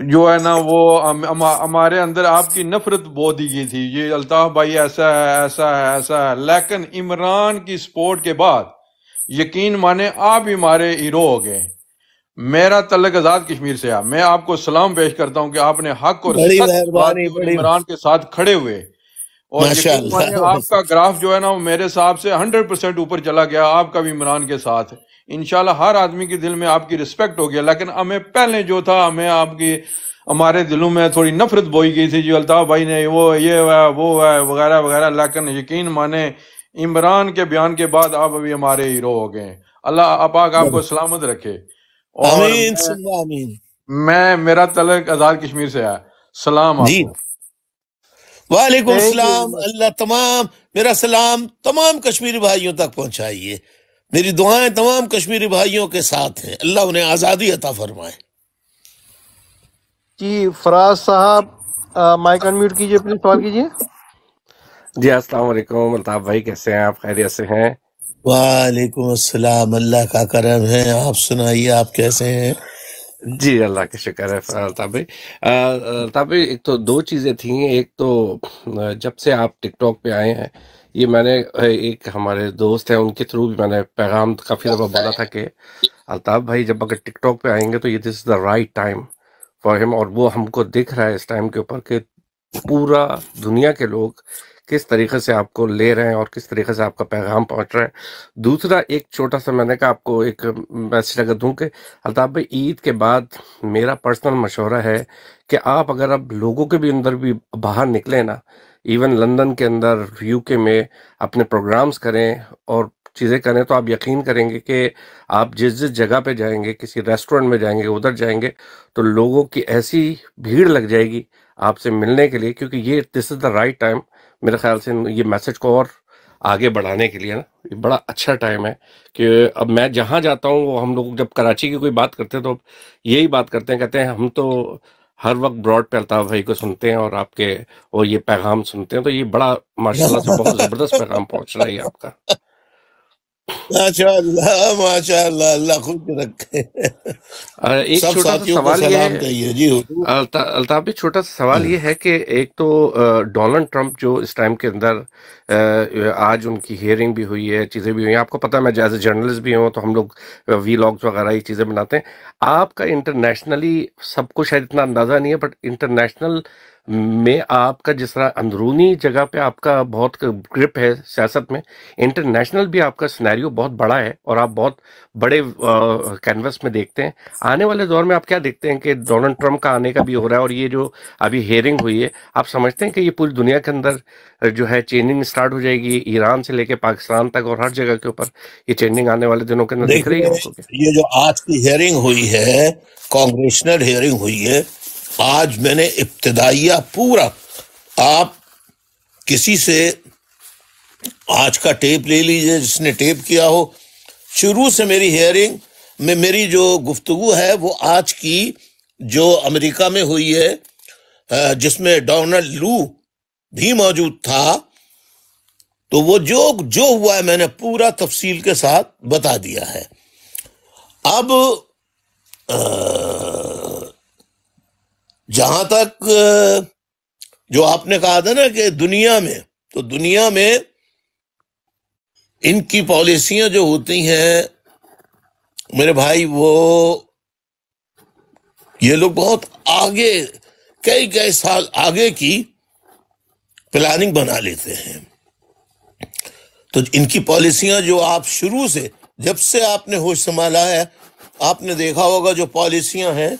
L: جو ہے نا وہ ہمارے اندر آپ کی نفرت بو دی گئی تھی، یہ الطاف بھائی ایسا ہے ایسا ہے ایسا ہے، لیکن عمران کی سپورٹ کے بعد یقین مانے آپ ہی ہمارے ہیرو ہو گئے۔ میرا تعلق آزاد کشمیر سے ہے، میں آپ کو سلام پیش کرتا ہوں کہ آپ نے حق اور
C: بڑی
L: سچ بات
C: مہربانی،
L: کی اور
C: بڑی
L: عمران کے ساتھ کھڑے ہوئے، اور
C: ماشاء
L: یقین مانے
C: اللہ۔
L: آپ کا گراف جو ہے نا وہ میرے حساب سے 100% اوپر چلا گیا، آپ کا بھی عمران کے ساتھ۔ انشاءاللہ ہر آدمی کے دل میں آپ کی رسپیکٹ ہو گیا، لیکن ہمیں پہلے جو تھا ہمیں آپ کی ہمارے دلوں میں تھوڑی نفرت بوئی گئی تھی، جو الطاف بھائی نے وہ یہ ہے وہ ہے وغیرہ وغیرہ، لیکن یقین مانے عمران کے بیان کے بعد آپ ابھی ہمارے ہیرو ہو گئے ہیں۔ اللہ پاک آپ کو سلامت رکھے۔ اور
C: آمین ثم آمین۔
L: میرا تعلق آزاد کشمیر سے ہے۔ سلام آپ
C: جی
L: کو۔
C: وعلیکم
B: تھینک یو
C: السلام، اللہ میرا سلام تمام کشمیری بھائیوں تک پہنچائیے، میری دعائیں تمام کشمیری بھائیوں کے ساتھ ہیں، اللہ انہیں آزادی عطا فرمائے۔
B: جی فراز صاحب مائک انمیوٹ کیجئے پلیز، سوال کیجئے۔
M: جی السلام علیکم الطاف بھائی، کیسے ہیں آپ؟ خیریت سے ہیں؟
C: وعلیکم السلام، اللہ کا کرم ہے، آپ سنائیے آپ کیسے ہیں؟
M: جی اللہ کا شکر ہے الطاف بھائی۔ الطاف بھائی ایک تو دو چیزیں تھیں، ایک تو جب سے آپ ٹک ٹاک پہ آئے ہیں، یہ میں نے ایک ہمارے دوست ہیں ان کے تھرو بھی میں نے پیغام کافی دفعہ بولا تھا کہ الطاف بھائی جب اگر ٹک ٹاک پہ آئیں گے تو یہ دس از دا رائٹ ٹائم فار ہم، اور وہ ہم کو دکھ رہا ہے اس ٹائم کے اوپر کہ پورا دنیا کے لوگ کس طریقے سے آپ کو لے رہے ہیں اور کس طریقے سے آپ کا پیغام پہنچ رہا ہے۔ دوسرا ایک چھوٹا سا میں نے کہا آپ کو ایک میسج اگر دوں کہ الطاف بھائی عید کے بعد میرا پرسنل مشورہ ہے کہ آپ اگر اب لوگوں کے بھی اندر بھی باہر نکلیں نا، ایون لندن کے اندر یو کے میں اپنے پروگرامز کریں اور چیزیں کریں، تو آپ یقین کریں گے کہ آپ جس جگہ پہ جائیں گے، کسی ریسٹورنٹ میں جائیں گے، ادھر جائیں گے تو لوگوں کی ایسی بھیڑ لگ جائے گی آپ سے ملنے کے لیے، کیونکہ یہ دس از دا رائٹ ٹائم میرے خیال سے یہ میسج کو اور آگے بڑھانے کے لیے نا، یہ بڑا اچھا ٹائم ہے کہ اب میں جہاں جاتا ہوں وہ ہم لوگ جب کراچی کی کوئی بات کرتے ہیں تو یہی بات کرتے ہیں، کہتے ہیں ہم تو ہر وقت براڈ پہ الطاف بھائی کو سنتے ہیں اور آپ کے اور یہ پیغام سنتے ہیں، تو یہ بڑا ماشاءاللہ سے بہت زبردست پیغام پہنچ رہا ہے یہ آپ کا۔
C: ماشاء اللہ، اللہ خوش رکھے۔
M: ایک
C: سب
M: چھوٹا سا
C: ساتھیوں کو
M: سوال یہ
C: سلام
M: ہے
C: کہیے جی حضور۔
M: الطاف بھی چھوٹا سا سوال یہ ہے کہ ایک تو ڈونلڈ ٹرمپ جو اس ٹائم کے اندر آج ان کی ہیئرنگ بھی ہوئی ہے، چیزیں بھی ہوئی ہیں، آپ کو پتہ ہے میں ایز اے جرنلسٹ بھی ہوں تو ہم لوگ وی لاگز وغیرہ یہ چیزیں بناتے ہیں، آپ کا انٹرنیشنلی سب کو شاید اتنا اندازہ نہیں ہے، بٹ انٹرنیشنل میں آپ کا جس طرح اندرونی جگہ پہ آپ کا بہت گرپ ہے سیاست میں، انٹرنیشنل بھی آپ کا سینیریو بہت بڑا ہے اور آپ بہت بڑے کینوس میں دیکھتے ہیں۔ آنے والے دور میں آپ کیا دیکھتے ہیں کہ ڈونلڈ ٹرمپ کا آنے کا بھی ہو رہا ہے اور یہ جو ابھی ہیئرنگ ہوئی ہے، آپ سمجھتے ہیں کہ یہ پوری دنیا کے اندر جو ہے چینجنگ سٹارٹ ہو جائے گی، ایران سے لے کے پاکستان تک اور ہر جگہ کے اوپر یہ چینجنگ آنے والے دنوں کے اندر دکھ رہی ہے
C: دیکھیے
M: ہم کو؟ کیا
C: یہ جو آج کی ہیئرنگ ہوئی ہے، کانگریشنل ہیئرنگ ہوئی ہے، آج میں نے ابتدائیہ پورا، آپ کسی سے آج کا ٹیپ لے لیجئے جس نے ٹیپ کیا ہو، شروع سے میری ہیئرنگ میں میری جو گفتگو ہے وہ آج کی جو امریکہ میں ہوئی ہے، جس میں ڈونلڈ لو بھی موجود تھا، تو وہ جو ہوا ہے میں نے پورا تفصیل کے ساتھ بتا دیا ہے۔ اب جہاں تک جو آپ نے کہا تھا نا کہ دنیا میں ان کی پالیسیاں جو ہوتی ہیں میرے بھائی، وہ یہ لوگ بہت آگے کئی سال آگے کی پلاننگ بنا لیتے ہیں، تو ان کی پالیسیاں جو آپ شروع سے جب سے آپ نے ہوش سنبھالا ہے آپ نے دیکھا ہوگا جو پالیسیاں ہیں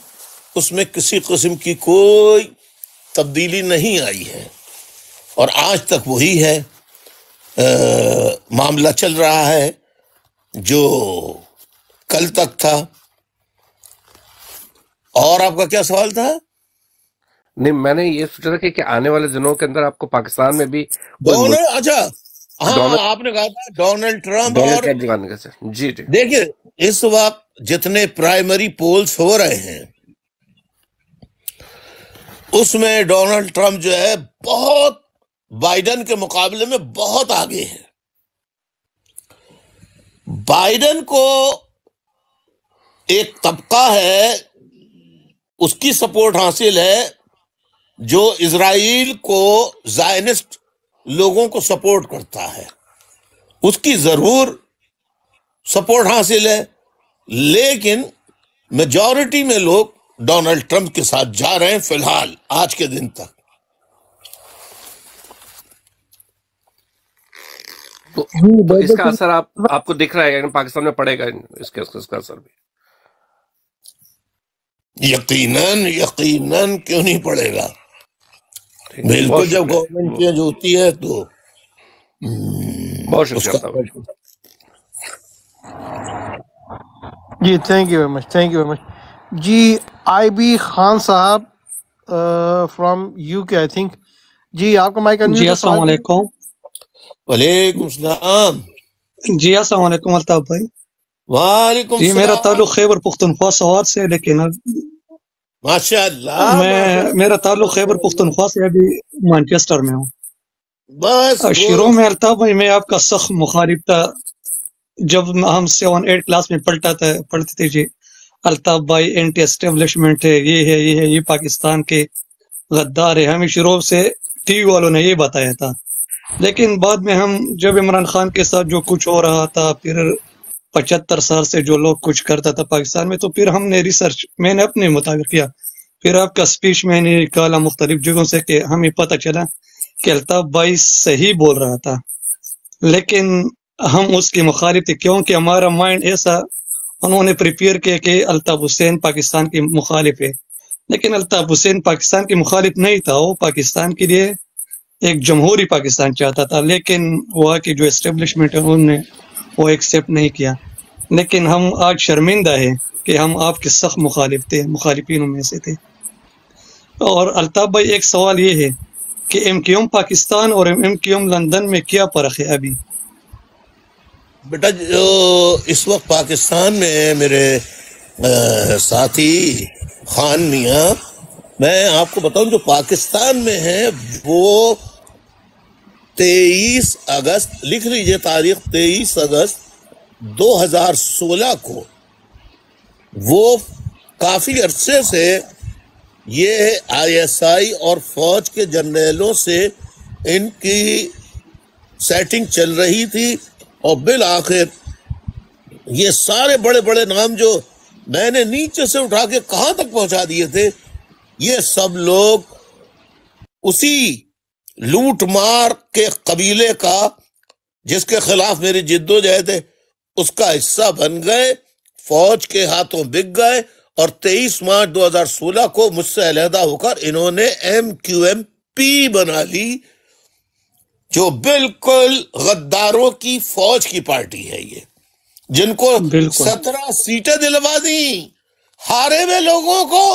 C: اس میں کسی قسم کی کوئی تبدیلی نہیں آئی ہے، اور آج تک وہی ہے، معاملہ چل رہا ہے جو کل تک تھا۔ اور آپ کا کیا سوال تھا؟
M: نہیں، میں نے یہ سوچا تھا کہ آنے والے دنوں کے اندر آپ کو پاکستان میں بھی
C: اچھا ہاں، آپ نے کہا تھا ڈونلڈ ٹرمپ، اور
M: جی
C: دیکھیے اس وقت جتنے پرائمری پولز ہو رہے ہیں اس میں ڈونلڈ ٹرمپ جو ہے بہت بائیڈن کے مقابلے میں بہت آگے ہے۔ بائیڈن کو ایک طبقہ ہے اس کی سپورٹ حاصل ہے جو اسرائیل کو زائنسٹ لوگوں کو سپورٹ کرتا ہے، اس کی ضرور سپورٹ حاصل ہے، لیکن میجورٹی میں لوگ ڈونلڈ ٹرمپ کے ساتھ جا رہے ہیں فی الحال آج کے دن تک۔
M: تو اس کا اثر آپ کو دکھ رہا ہے، یعنی پاکستان میں پڑے گا اس کا اثر بھی؟
C: یقیناً کیوں نہیں پڑے گا، بالکل۔ جب گورنمنٹ چینج ہوتی ہے تو
M: بہت شکریہ
B: جی، thank you very much, thank you very much جی۔ آئی بی خان صاحب فرام یو کے آئی تھنک، جی آپ کا مائک انمیوٹ
N: جی
B: ہے،
N: السلام
B: سوال
N: علیکم۔
C: وعلیکم السلام۔
N: جی السلام علیکم الطاف بھائی۔
C: وعلیکم
N: جی میرا
C: السلام۔
N: تعلق خیبر پختونخوا سوات سے، لیکن
C: ماشاء اللہ،
N: میرا تعلق خیبر پختونخوا سے، ابھی مانچسٹر میں ہوں۔
C: بس
N: شروع میں الطاف بھائی میں آپ کا سخت مخالف تھا، جب ہم 7-8 کلاس میں پڑھتے تھے جی، الطاف بھائی اینٹی اسٹیبلشمنٹ ہے، یہ پاکستان کے غدار ہے، ہمیں شروع سے ٹی وی والوں نے یہ بتایا تھا۔ لیکن بعد میں ہم جب عمران خان کے ساتھ جو کچھ ہو رہا تھا، پھر 75 سال سے جو لوگ کچھ کرتا تھا پاکستان میں، تو پھر ہم نے ریسرچ میں نے اپنے مطابق کیا، پھر آپ کا سپیچ میں نے نکالا مختلف جگہوں سے کہ ہمیں پتہ چلا کہ الطاف بھائی صحیح بول رہا تھا، لیکن ہم اس کے مخالف تھے، کیونکہ ہمارا مائنڈ ایسا انہوں نے پریپیئر کیا کہ الطاف حسین پاکستان کے مخالف ہے، لیکن الطاف حسین پاکستان کے مخالف نہیں تھا، وہ پاکستان کے لیے ایک جمہوری پاکستان چاہتا تھا، لیکن وہاں کی جو اسٹیبلشمنٹ ہے انہوں نے وہ ایکسیپٹ نہیں کیا۔ لیکن ہم آج شرمندہ ہیں کہ ہم آپ کے سخت مخالف تھے، مخالفینوں میں سے تھے۔ اور الطاف بھائی ایک سوال یہ ہے کہ ایم کیو ایم پاکستان اور ایم کیو ایم لندن میں کیا فرق ہے ابھی؟
C: بیٹا جو اس وقت پاکستان میں ہے میرے ساتھی خان میاں، میں آپ کو بتاؤں جو پاکستان میں ہے وہ 23 اگست، لکھ لیجئے تاریخ 23 اگست 2016 کو، وہ کافی عرصے سے یہ آئی ایس آئی اور فوج کے جرنیلوں سے ان کی سیٹنگ چل رہی تھی، اور بالآخر یہ سارے بڑے بڑے نام جو میں نے نیچے سے اٹھا کے کہاں تک پہنچا دیے تھے، یہ سب لوگ اسی لوٹ مار کے قبیلے کا جس کے خلاف میری جدوجہد ہے اس کا حصہ بن گئے، فوج کے ہاتھوں بک گئے، اور 23 مارچ 2016 کو مجھ سے علیحدہ ہو کر انہوں نے ایم کیو ایم پی بنا لی، جو بالکل غداروں کی فوج کی پارٹی ہے، یہ جن کو 17 سیٹیں دلوا دی ہارے ہوئے لوگوں کو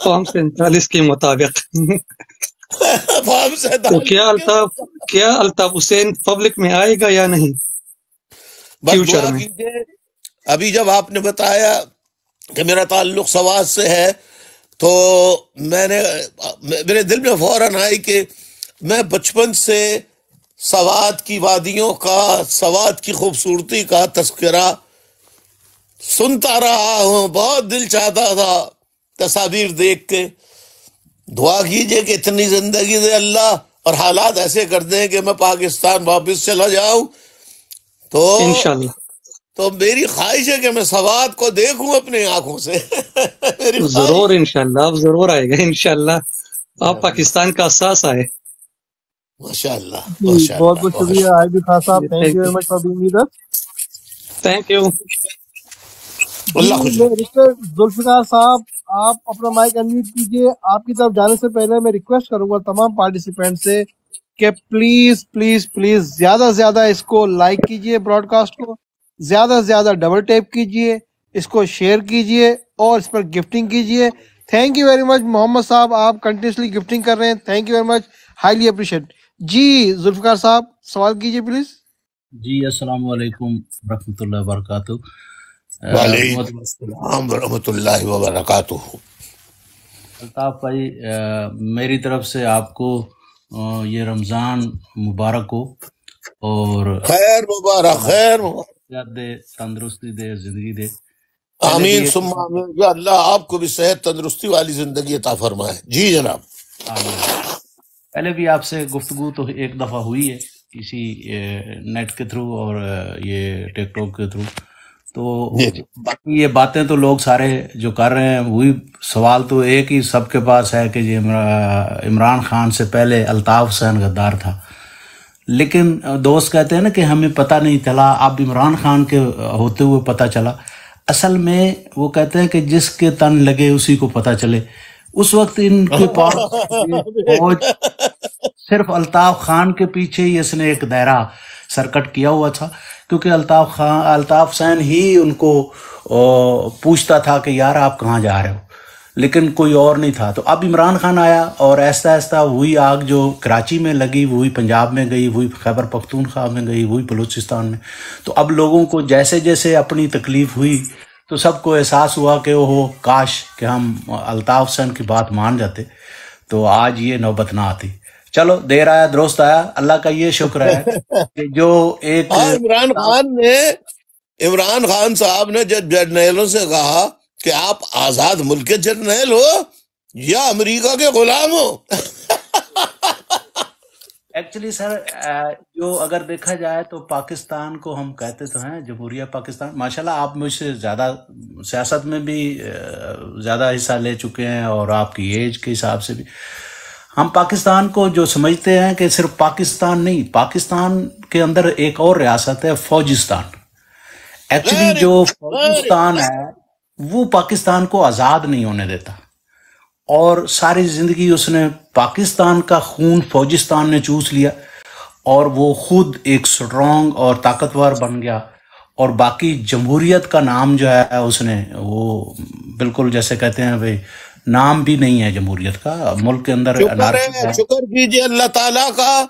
N: فارم 47 کے مطابق۔ تو کیا الطاف حسین پبلک میں آئے گا یا نہیں فیوچر میں؟
C: ابھی جب آپ نے بتایا کہ میرا تعلق سوات سے ہے تو میرے دل میں فوراً آئی کہ میں بچپن سے سوات کی وادیوں کا، سوات کی خوبصورتی کا تذکرہ سنتا رہا ہوں، بہت دل چاہتا تھا تصاویر دیکھ کے۔ دعا کیجئے کہ اتنی زندگی دے اللہ اور حالات ایسے کر دیں کہ میں پاکستان واپس چلا جاؤں، تو
N: انشاءاللہ
C: تو میری خواہش ہے کہ میں سوات کو دیکھوں اپنی آنکھوں سے
N: ضرور انشاءاللہ، آپ ضرور آئے گا انشاءاللہ، آپ پاکستان کا احساس آئے۔
C: ماشاءاللہ
B: بہت بہت شکریہ آئی بی خان صاحب، thank you very much for being with us.
N: Thank you.
B: Zulfiqar صاحب آپ اپنا مائک انمیوٹ کیجئے۔ آپ کی طرف جانے سے پہلے میں ریکویسٹ کروں گا تمام پارٹیسپینٹ سے کہ پلیز پلیز پلیز زیادہ سے زیادہ اس کو لائک کیجئے، براڈ کاسٹ کو زیادہ سے زیادہ ڈبل ٹیپ کیجئے، اس کو شیئر کیجئے اور اس پر گفٹنگ کیجئے۔ Thank you very much Muhammad صاحب، آپ کنٹینیوسلی گفٹنگ کر رہے ہیں، thank you very much, highly appreciate. جی ذوالفقار صاحب سوال کیجئے پلیز۔
O: جی السلام علیکم ورحمۃ اللہ وبرکاتہ۔
C: وعلیکم السلام ورحمۃ اللہ وبرکاتہ۔
O: الطاف بھائی میری طرف سے آپ کو یہ رمضان مبارک ہو، اور
C: خیر مبارک، خیر مبارک،
O: دے تندرستی دے، زندگی دے،
J: پہلے بھی
C: آمین
J: ایک
C: ثم آمین، یا اللہ آپ کو بھی صحت تندرستی والی زندگی عطا فرمائے. جی جناب.
O: آمین. پہلے بھی آپ سے گفتگو تو ایک دفعہ ہوئی ہے اسی نیٹ کے تھرو اور یہ ٹک ٹاک کے تھرو. تو
C: جی جی
O: باقی یہ باتیں تو لوگ سارے جو کر رہے ہیں وہی سوال تو ایک ہی سب کے پاس ہے کہ یہ عمران خان سے پہلے الطاف حسین غدار تھا. لیکن دوست کہتے ہیں نا کہ ہمیں پتہ نہیں چلا، اب عمران خان کے ہوتے ہوئے پتہ چلا. اصل میں وہ کہتے ہیں کہ جس کے تن لگے اسی کو پتہ چلے. اس وقت ان کے پاس یہ فوج صرف الطاف خان کے پیچھے ہی اس نے ایک دائرہ سرکٹ کیا ہوا تھا، کیونکہ الطاف حسین ہی ان کو پوچھتا تھا کہ یار آپ کہاں جا رہے ہو، لیکن کوئی اور نہیں تھا. تو اب عمران خان آیا اور آہستہ آہستہ وہی آگ جو کراچی میں لگی وہی پنجاب میں گئی، وہی خیبر پختونخوا میں گئی، وہی بلوچستان میں. تو اب لوگوں کو جیسے جیسے اپنی تکلیف ہوئی تو سب کو احساس ہوا کہ وہ کاش کہ ہم الطاف حسین کی بات مان جاتے تو آج یہ نوبت نہ آتی. چلو دیر آیا درست آیا. اللہ کا یہ شکر ہے کہ جو ایک
C: ہاں، عمران خان صاحب نے جب جرنیلوں سے کہا کہ آپ آزاد ملک کے جرنیل ہو یا امریکہ کے غلام ہو.
O: ایکچولی سر جو اگر دیکھا جائے تو پاکستان کو ہم کہتے تو ہیں جمہوریہ پاکستان. ماشاءاللہ آپ مجھ سے زیادہ سیاست میں بھی زیادہ حصہ لے چکے ہیں اور آپ کی ایج کے حساب سے بھی. ہم پاکستان کو جو سمجھتے ہیں کہ صرف پاکستان نہیں، پاکستان کے اندر ایک اور ریاست ہے فوجستان. ایکچولی جو فوجستان ہے وہ پاکستان کو آزاد نہیں ہونے دیتا، اور ساری زندگی اس نے پاکستان کا خون فوجستان نے چوس لیا اور وہ خود ایک سٹرونگ اور طاقتور بن گیا. اور باقی جمہوریت کا نام جو ہے اس نے وہ بالکل جیسے کہتے ہیں بھائی نام بھی نہیں ہے جمہوریت کا. ملک کے اندر انارکی ہے.
C: شکر کیجیے اللہ تعالیٰ کا.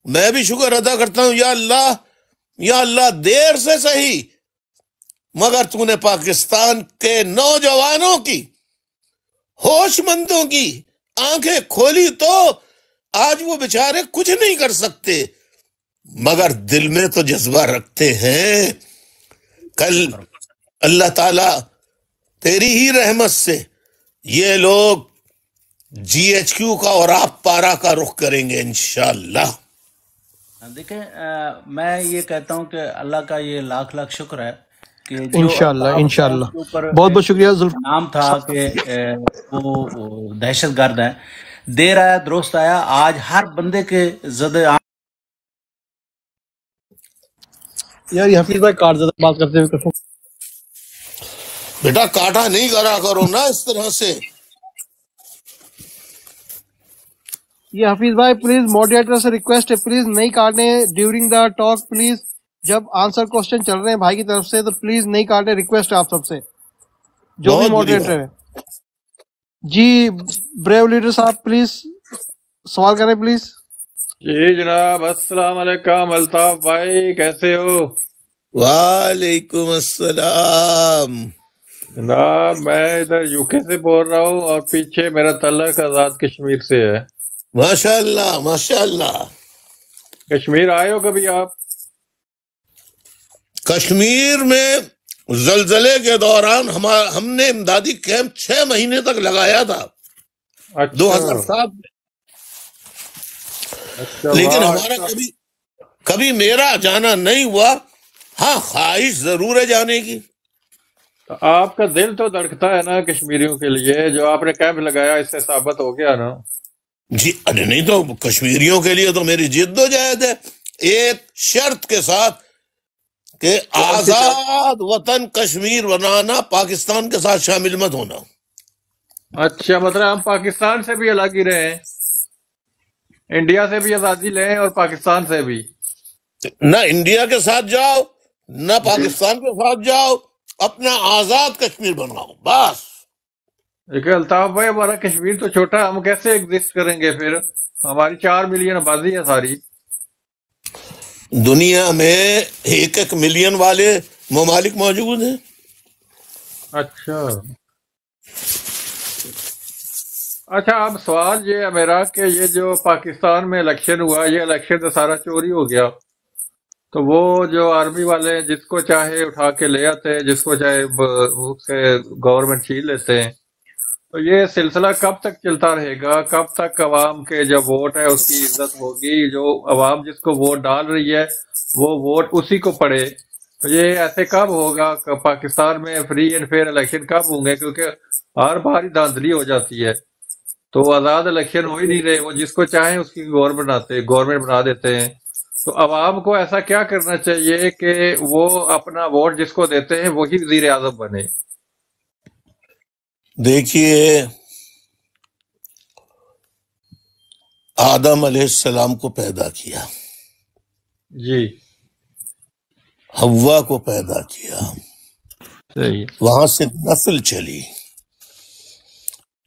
C: میں بھی شکر ادا کرتا ہوں، یا اللہ دیر سے صحیح مگر تو نے پاکستان کے نوجوانوں کی، ہوش مندوں کی آنکھیں کھولی تو آج وہ بیچارے کچھ نہیں کر سکتے مگر دل میں تو جذبہ رکھتے ہیں. کل اللہ تعالیٰ تیری ہی رحمت سے یہ لوگ جی ایچ کیو کا اور آپ پارا کا رخ کریں گے انشاءاللہ.
O: دیکھیں میں یہ کہتا ہوں کہ اللہ کا یہ لاکھ لاکھ شکر ہے کہ جو
B: انشاءاللہ انشاءاللہ.
O: کے اوپر
B: بہت بہت شکریہ
O: نام تھا کہ وہ دہشت گرد ہیں. دیر آیا درست آیا. آج ہر بندے کے زد
B: یار یہ حفیظ بھائی کاٹ زیادہ بات کرتے ہوئے
C: بیٹا کاٹا نہیں کرا کرو نا اس طرح سے.
B: یہ حفیظ بھائی پلیز ماڈریٹر سے ریکویسٹ ہے پلیز نہیں کاٹیں ڈیورنگ دا ٹاک. پلیز جب آنسر کوسچن چل رہے ہیں بھائی کی طرف سے تو پلیز نہیں کاٹیں. ریکویسٹ ہے آپ سب سے جو بھی ماڈریٹر ہے. جی بریو لیڈر صاحب پلیز سوال کریں پلیز.
L: جی جناب السلام علیکم. الطاف بھائی کیسے ہو؟
C: وعلیکم السلام.
L: جناب میں ادھر یو کے سے بول رہا ہوں اور پیچھے میرا تعلق آزاد کشمیر سے ہے.
C: ماشاء اللہ ماشاء اللہ.
L: کشمیر آئے ہو کبھی آپ؟
C: کشمیر میں زلزلے کے دوران ہم نے امدادی کیمپ 6 مہینے تک لگایا تھا 2007 میں. لیکن ہمارا کبھی میرا جانا نہیں ہوا. ہاں خواہش ضرور ہے جانے کی.
L: آپ کا دل تو دھڑکتا ہے نا کشمیریوں کے لیے. جو آپ نے کیمپ لگایا اس سے ثابت ہو گیا نا.
C: جی نہیں تو کشمیریوں کے لیے تو میری جد و جہد ہے ایک شرط کے ساتھ کہ آزاد وطن کشمیر بنانا، پاکستان کے ساتھ شامل مت ہونا.
L: اچھا مطلب ہم پاکستان سے بھی الگ ہی رہیں، انڈیا سے بھی آزادی لیں اور پاکستان سے بھی.
C: نہ انڈیا کے ساتھ جاؤ نہ پاکستان کے ساتھ جاؤ، اپنا آزاد کشمیر بناؤ بس.
L: لیکن الطاف بھائی ہمارا کشمیر تو چھوٹا ہے، ہم کیسے ایگزسٹ کریں گے پھر؟ ہماری 4 ملین آبادی ہے ساری.
C: دنیا میں 1 ملین والے ممالک موجود ہیں.
L: اچھا اب سوال یہ ہے میرا کہ یہ جو پاکستان میں الیکشن ہوا یہ الیکشن تو سارا چوری ہو گیا. تو وہ جو آرمی والے ہیں جس کو چاہے اٹھا کے لے آتے ہیں، جس کو چاہے اس سے گورنمنٹ چھین لیتے ہیں. تو یہ سلسلہ کب تک چلتا رہے گا؟ کب تک عوام کے جو ووٹ ہے اس کی عزت ہوگی؟ جو عوام جس کو ووٹ ڈال رہی ہے وہ ووٹ اسی کو پڑے. تو یہ ایسے کب ہوگا کہ پاکستان میں فری اینڈ فیئر الیکشن کب ہوں گے؟ کیونکہ ہر بار ہی دھاندلی ہو جاتی ہے، تو آزاد الیکشن ہو ہی نہیں رہے. وہ جس کو چاہیں اس کی گورنمنٹ بنا دیتے ہیں. تو عوام کو ایسا کیا کرنا چاہیے کہ وہ اپنا ووٹ جس کو دیتے ہیں وہی وزیر اعظم بنے؟
C: دیکھیے، آدم علیہ السلام کو پیدا کیا،
L: جی،
C: حوا کو پیدا کیا،
L: صحیح،
C: وہاں سے نسل چلی،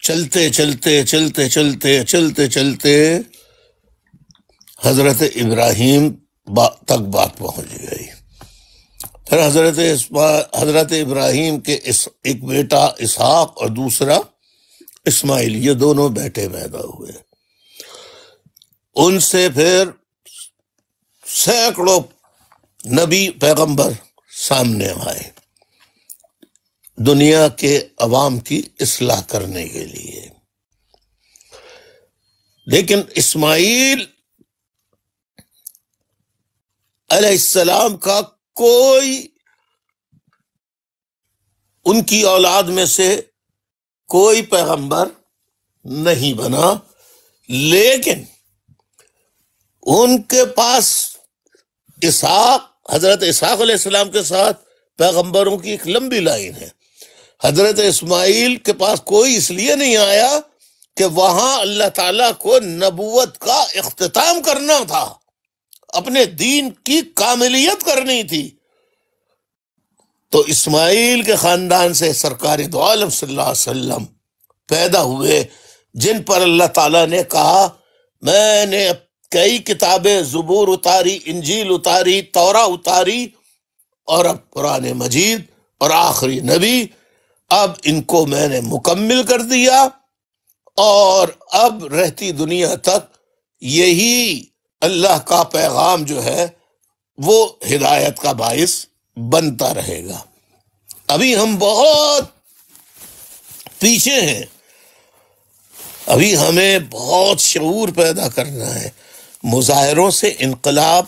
C: چلتے چلتے چلتے چلتے چلتے چلتے حضرت ابراہیم تک بات پہنچ گئی. پھر حضرت ابراہیم کے ایک بیٹا اسحاق اور دوسرا اسماعیل، یہ دونوں بیٹے پیدا ہوئے. ان سے پھر سینکڑوں نبی پیغمبر سامنے آئے دنیا کے عوام کی اصلاح کرنے کے لیے. لیکن اسماعیل علیہ السلام کا کوئی ان کی اولاد میں سے کوئی پیغمبر نہیں بنا، لیکن ان کے پاس حضرت اسحاق علیہ السلام کے ساتھ پیغمبروں کی ایک لمبی لائن ہے. حضرت اسماعیل کے پاس کوئی اس لیے نہیں آیا کہ وہاں اللہ تعالیٰ کو نبوت کا اختتام کرنا تھا، اپنے دین کی کاملیت کرنی تھی. تو اسماعیل کے خاندان سے سرکار دو عالم صلی اللہ علیہ وسلم پیدا ہوئے، جن پر اللہ تعالیٰ نے کہا میں نے کئی کتابیں، زبور اتاری، انجیل اتاری، تورا اتاری، اور اب قرآن مجید اور آخری نبی، اب ان کو میں نے مکمل کر دیا، اور اب رہتی دنیا تک یہی اللہ کا پیغام جو ہے وہ ہدایت کا باعث بنتا رہے گا. ابھی ہم بہت پیچھے ہیں، ابھی ہمیں بہت شعور پیدا کرنا ہے. مظاہروں سے انقلاب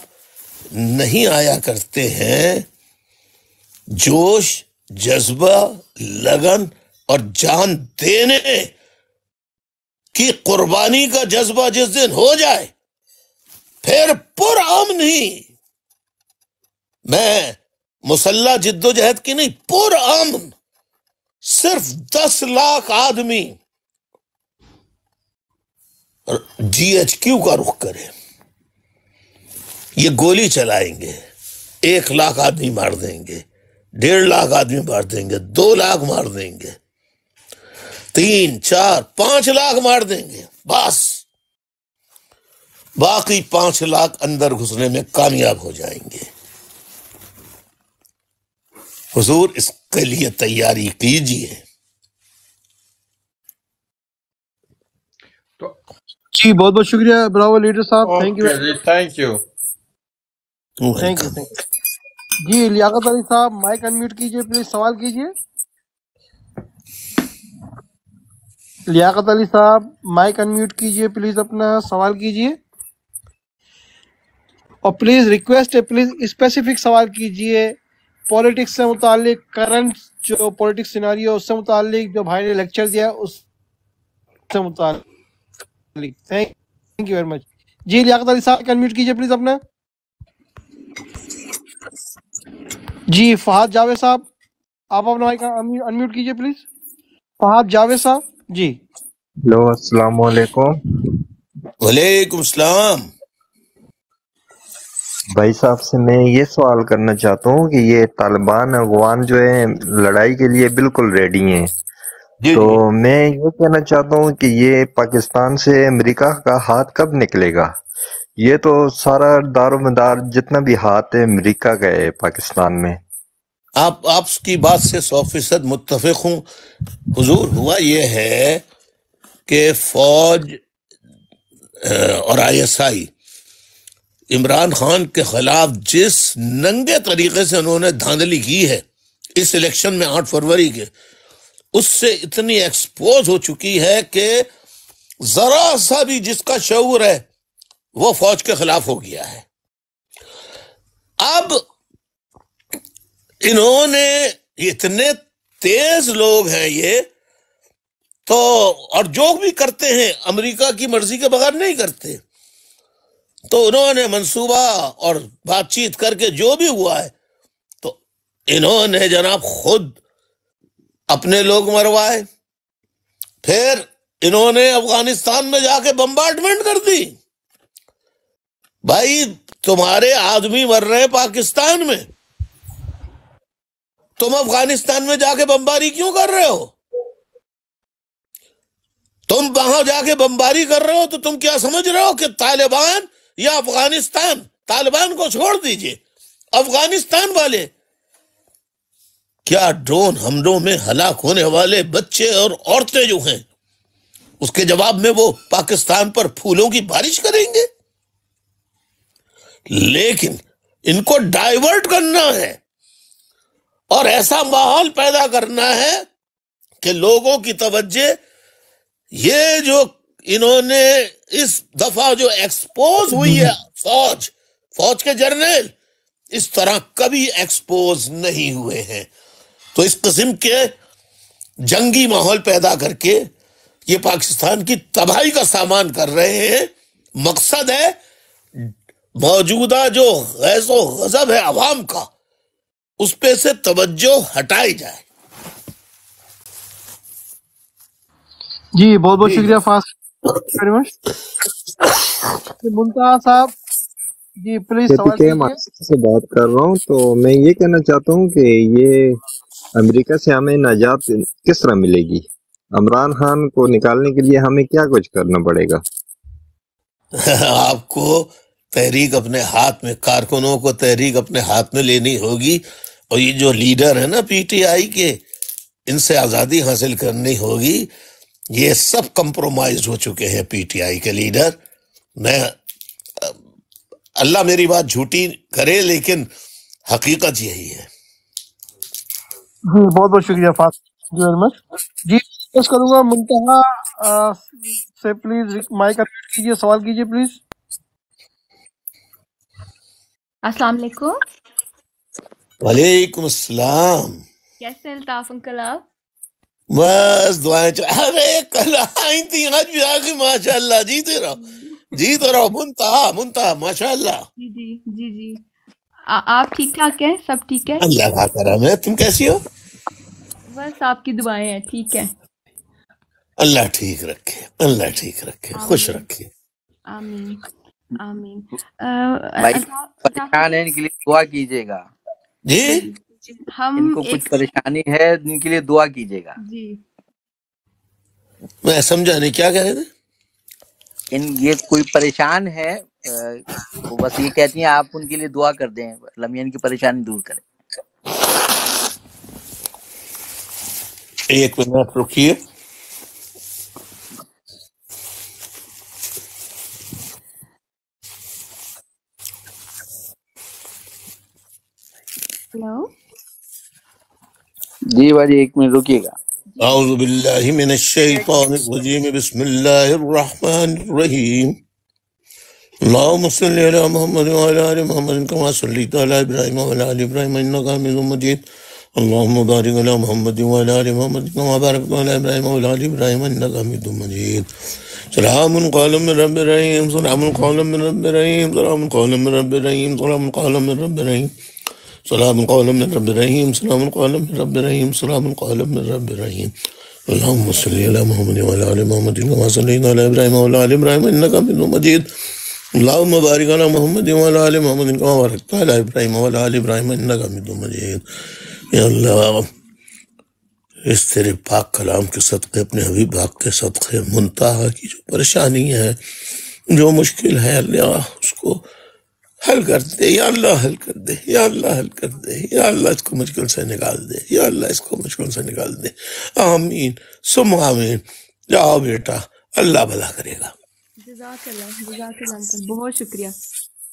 C: نہیں آیا کرتے ہیں، جوش، جذبہ، لگن اور جان دینے کی قربانی کا جذبہ جس دن ہو جائے پھر پرامن ہی، میں مسلح جد و جہد کی نہیں، پرامن صرف 10 لاکھ آدمی GHQ کا رخ کرے، یہ گولی چلائیں گے، 1 لاکھ آدمی مار دیں گے، 1.5 لاکھ آدمی مار دیں گے، 2 لاکھ مار دیں گے، 3، 4، 5 لاکھ مار دیں گے، بس باقی 5 لاکھ اندر گھسنے میں کامیاب ہو جائیں گے. حضور اس کے لیے تیاری کیجیے.
B: جی بہت بہت شکریہ براو لیڈر صاحب، thank you
L: thank you.
B: Thank you. جی لیاقت علی صاحب مائک انمیوٹ کیجئے پلیز، سوال کیجئے. لیاقت علی صاحب مائک انمیوٹ کیجئے پلیز، اپنا سوال کیجئے، اور پلیز ریکویسٹ ہے پلیز اسپیسیفک سوال کیجئے، پولیٹکس سے متعلق، کرنٹ جو پولیٹکس سیناریو اس سے متعلق، جو بھائی نے لیکچر دیا اس سے متعلق. Thank you very much. جی لیاقت علی صاحب انمیوٹ کیجئے پلیز اپنا. جی فہد جاوید صاحب آپ اپنا مائک انمیوٹ کیجئے پلیز. فہد جاوید صاحب. جی
P: ہلو، السلام علیکم.
C: وعلیکم السلام.
P: بھائی صاحب سے میں یہ سوال کرنا چاہتا ہوں کہ یہ طالبان افغان جو ہے لڑائی کے لیے بالکل ریڈی ہیں، تو میں یہ کہنا چاہتا ہوں کہ یہ پاکستان سے امریکہ کا ہاتھ کب نکلے گا؟ یہ تو سارا دار و مدار جتنا بھی ہاتھ ہے امریکہ کا ہے پاکستان میں.
C: آپ کی بات سے 100% متفق ہوں. حضور ہوا یہ ہے کہ فوج اور ISI عمران خان کے خلاف جس ننگے طریقے سے انہوں نے دھاندلی کی ہے اس الیکشن میں 8 فروری کے، اس سے اتنی ایکسپوز ہو چکی ہے کہ ذرا سا بھی جس کا شعور ہے وہ فوج کے خلاف ہو گیا ہے۔ اب انہوں نے اتنے تیز لوگ ہیں یہ تو، اور جو بھی کرتے ہیں امریکہ کی مرضی کے بغیر نہیں کرتے، تو انہوں نے منصوبہ اور بات چیت کر کے جو بھی ہوا ہے تو انہوں نے جناب خود اپنے لوگ مروائے، پھر انہوں نے افغانستان میں جا کے بمبارڈمنٹ کر دی۔ بھائی تمہارے آدمی مر رہے ہیں پاکستان میں، تم افغانستان میں جا کے بمباری کیوں کر رہے ہو؟ تم وہاں جا کے بمباری کر رہے ہو تو تم کیا سمجھ رہے ہو کہ طالبان یا افغانستان؟ طالبان کو چھوڑ دیجئے، افغانستان والے کیا ڈرون حملوں میں ہلاک ہونے والے بچے اور عورتیں جو ہیں اس کے جواب میں وہ پاکستان پر پھولوں کی بارش کریں گے؟ لیکن ان کو ڈائیورٹ کرنا ہے اور ایسا ماحول پیدا کرنا ہے کہ لوگوں کی توجہ، یہ جو انہوں نے اس دفعہ جو ایکسپوز ہوئی ہے فوج کے جرنیل اس طرح کبھی ایکسپوز نہیں ہوئے ہیں، تو اس قسم کے جنگی ماحول پیدا کر کے یہ پاکستان کی تباہی کا سامان کر رہے ہیں۔ مقصد ہے موجودہ جو غیظ و غضب ہے عوام کا اس پہ سے توجہ ہٹائی جائے۔
B: جی بہت بہت شکریہ منتہا صاحب، جی پلیز سوال
P: کے مقصد سے بات کر رہا ہوں، تو میں یہ کہنا چاہتا ہوں کہ یہ امریکہ سے ہمیں نجات کس طرح ملے گی؟ عمران خان کو نکالنے کے لیے ہمیں کیا کچھ کرنا پڑے گا؟
C: آپ کو تحریک اپنے ہاتھ میں، کارکنوں کو تحریک اپنے ہاتھ میں لینی ہوگی، اور یہ جو لیڈر ہے نا پی ٹی آئی کے، ان سے آزادی حاصل کرنی ہوگی۔ یہ سب کمپرومائز ہو چکے ہیں پی ٹی آئی کے لیڈر۔ میں اللہ میری بات جھوٹی کرے لیکن حقیقت یہی ہے۔
B: بہت بہت شکریہ جی ریکویسٹ کروں گا منتہا سے پلیز مائک انمیوٹ کیجیے، سوال کیجیے پلیز۔
Q: السلام علیکم۔
C: وعلیکم السلام۔
Q: کیسے الطاف انکل آپ؟
C: بس دعائیں ارے کل آئی تھی آج بھی آ گئی، ماشاء اللہ، جیتے رہو منتہا ماشاء اللہ۔
Q: جی جی جی جی آپ ٹھیک ٹھاک ہیں؟ سب ٹھیک ہے؟
C: اللہ کا کرم ہے۔ تم کیسی ہو؟
Q: بس آپ کی دعائیں ہیں، ٹھیک ہے۔
C: اللہ ٹھیک رکھے، اللہ ٹھیک رکھے، خوش رکھے،
Q: آمین آمین۔
G: بھائی پریشان ہے، ان کے لیے دعا کیجیے گا۔
C: جی
G: ان کو کچھ پریشانی ہے، ان کے لیے دعا کیجیے گا۔
Q: جی
C: میں سمجھا نہیں، کیا کہہ رہے تھے؟
G: یہ کوئی پریشان ہے، وہ بس یہ کہتی ہیں آپ ان کے لیے دعا کر دیں، لمحہ ان کی پریشانی دور کریں۔
C: ایک منٹ رکیے۔
Q: ہلو
G: جی بھائی ایک منٹ رکیے گا۔
C: اعوذ باللہ من الشیطان الرجیم، بسم اللہ الرحمن الرحیم۔ اللہم صلی علی محمد وعلی آل محمد کما صلیت علی ابراہیم وعلی آل ابراہیم انک حمید مجید۔ اللہم بارک علی محمد وعلی آل محمد کما بارکت علی ابراہیم وعلی آل ابراہیم انک حمید مجید۔ سلام قولا من رب رحیم، سلام قولا من رب رحیم، سلام قولا من رب رحیم، سلام قولا من رب رحیم، سلام قولا من رب رحیم، سلام قولا من رب رحیم، سلام قولا من رب رحیم۔ اللہم صلی علی محمد وعلی آل محمد کما صلیت علی ابراہیم وعلی آل ابراہیم انک حمید مجید۔ اللہم بارک علی محمد وعلی آل محمد کما بارکت علی ابراہیم وعلی آل ابراہیم انک حمید مجید۔ یا اللہ، اس تیرے پاک کلام کے صدقے، اپنے حبیب پاک کے صدقے، منتہا کی جو پریشانی ہے، جو مشکل ہے، اللہ اس کو حل کر دے، یا اللہ حل کر دے، یا اللہ حل کر دے، یا اللہ اس کو مشکل سے نکال دے، یا اللہ اس کو مشکل سے نکال دے۔ آمین ثم آمین۔ جاؤ بیٹا، اللہ بھلا کرے گا۔
Q: جزاک اللہ انکل، بہت شکریہ۔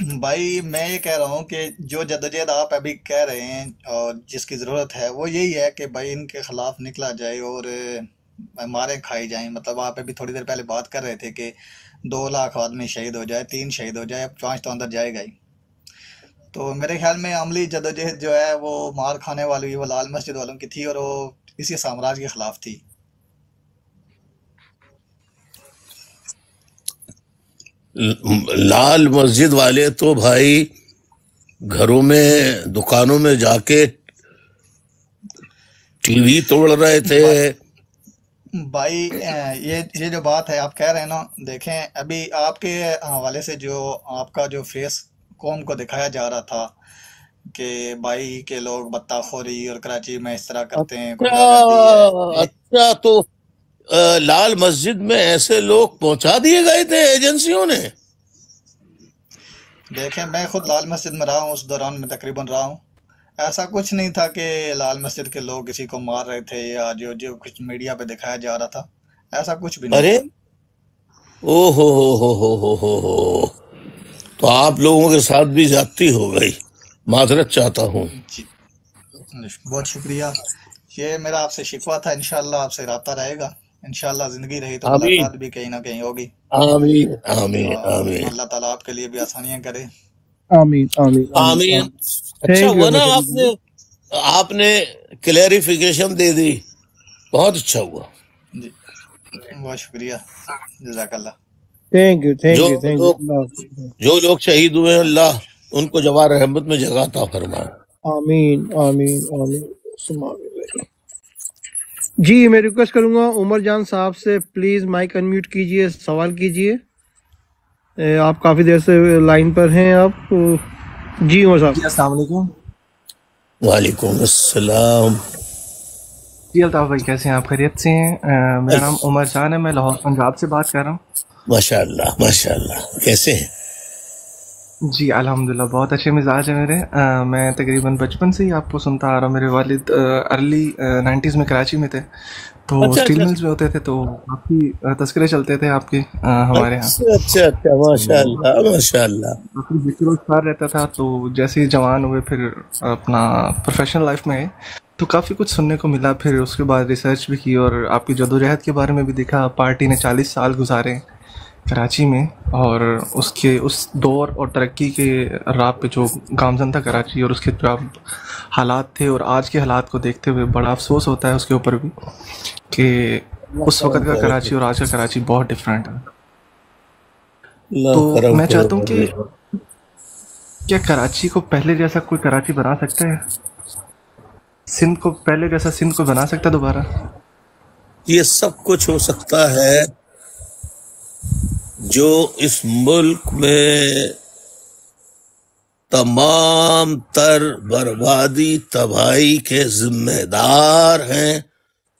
R: بھائی میں یہ کہہ رہا ہوں کہ جو جدوجہد آپ ابھی کہہ رہے ہیں اور جس کی ضرورت ہے وہ یہی ہے کہ بھائی ان کے خلاف نکلا جائے اور مارے کھائی جائیں. مطلب آپ ابھی تھوڑی دیر پہلے بات کر رہے تھے کہ 2 لاکھ آدمی شہید ہو جائے، 3 شہید ہو جائے، اب 5 تو اندر جائے گا ہی. تو میرے خیال میں عملی جدوجہد جو ہے وہ مار کھانے والی وہ لال مسجد والوں کی تھی اور وہ اسی سامراج کے خلاف تھی.
C: لال مسجد والے تو بھائی گھروں میں دکانوں میں جا کے ٹی وی توڑ رہے تھے.
R: بھائی یہ جو بات ہے آپ کہہ رہے ہیں نا، دیکھیں ابھی آپ کے حوالے سے جو آپ کا جو فیس قوم کو دکھایا جا رہا تھا کہ بھائی کے لوگ بتہ خوری اور کراچی میں اس طرح کرتے ہیں،
C: اچھا تو لال مسجد میں ایسے لوگ پہنچا دیے گئے تھے ایجنسیوں نے.
R: دیکھیں میں خود لال مسجد میں رہا ہوں، اس دوران میں تقریباً رہا ہوں. ایسا کچھ نہیں تھا کہ لال مسجد کے لوگ کسی کو مار رہے تھے یا جو کچھ میڈیا پہ دکھایا جا رہا تھا، ایسا کچھ بھی نہیں
C: ارے
R: تھا.
C: او ہو تو آپ لوگوں کے ساتھ بھی زیادتی ہو گئی، معذرت چاہتا ہوں.
R: جی بہت شکریہ. یہ میرا آپ سے شکوہ تھا، انشاءاللہ آپ سے رابطہ رہے گا، انشاءاللہ زندگی رہی تو
C: آمین
R: ملاقات بھی کہیں نہ کہیں ہوگی.
C: آمین آمین
R: اور
C: آمین
R: اللہ تعالیٰ آپ کے لیے بھی آسانیاں کرے.
B: آمین آمین آمین
C: آمین.
B: آمین.
C: اچھا
B: تھینک یو
C: ہوا نا
B: مجھے
C: آپ نے کلیریفیکیشن دے دی، بہت اچھا ہوا.
R: جی بہت شکریہ، جزاک اللہ.
B: تھینک یو تھینک
C: جو
B: یو تھینک
C: لوگ
B: یو.
C: جو لوگ شہید ہوئے ہیں اللہ ان کو جوار رحمت میں جگہ عطا فرمائے.
B: آمین آمین آمین ثم آمین. جی میں ریکویسٹ کروں گا عمر جان صاحب سے پلیز مائک انمیوٹ کیجئے، سوال کیجئے. آپ کافی دیر سے لائن پر ہیں آپ. جی عمر صاحب.
S: جی السلام علیکم.
C: وعلیکم السلام.
S: جی الطاف بھائی کیسے ہیں آپ؟ خیریت سے ہیں؟ میرا نام عمر جان ہے، میں لاہور پنجاب سے بات کر رہا ہوں.
C: ماشاء اللہ ماشاء اللہ. کیسے ہیں؟
S: جی الحمدللہ بہت اچھے مزاج ہے میرے. میں تقریباً بچپن سے ہی آپ کو سنتا آ رہا ہوں. میرے والد ارلی 90s میں کراچی میں تھے، تو
C: اچھا
S: اسٹیل
C: اچھا
S: ملز میں ہوتے تھے، تو کافی تذکرے چلتے تھے آپ کے ہمارے یہاں.
C: اچھا اچھا ماشاء اللہ ماشاء اللہ.
S: کافی ذکر و اذکار رہتا تھا. تو جیسے ہی جوان ہوئے پھر اپنا پروفیشنل لائف میں گئے تو کافی کچھ سننے کو ملا. پھر اس کے بعد ریسرچ بھی کی اور آپ کی جدوجہد کے بارے میں بھی دیکھا. پارٹی نے 40 سال گزارے کراچی میں، اور اس دور اور ترقی کے راہ پہ جو گامزن تھا کراچی، اور اس کے جو حالات تھے اور آج کے حالات کو دیکھتے ہوئے بڑا افسوس ہوتا ہے اس کے اوپر بھی کہ اس وقت کا کراچی اور آج کا کراچی بہت ڈفرینٹ ہے. تو میں چاہتا ہوں کہ کیا کراچی کو پہلے جیسا کوئی کراچی بنا سکتا ہے؟ سندھ کو پہلے جیسا سندھ کو بنا سکتا ہے دوبارہ؟
C: یہ سب کچھ ہو سکتا ہے جو اس ملک میں تمام تر بربادی تباہی کے ذمہ دار ہیں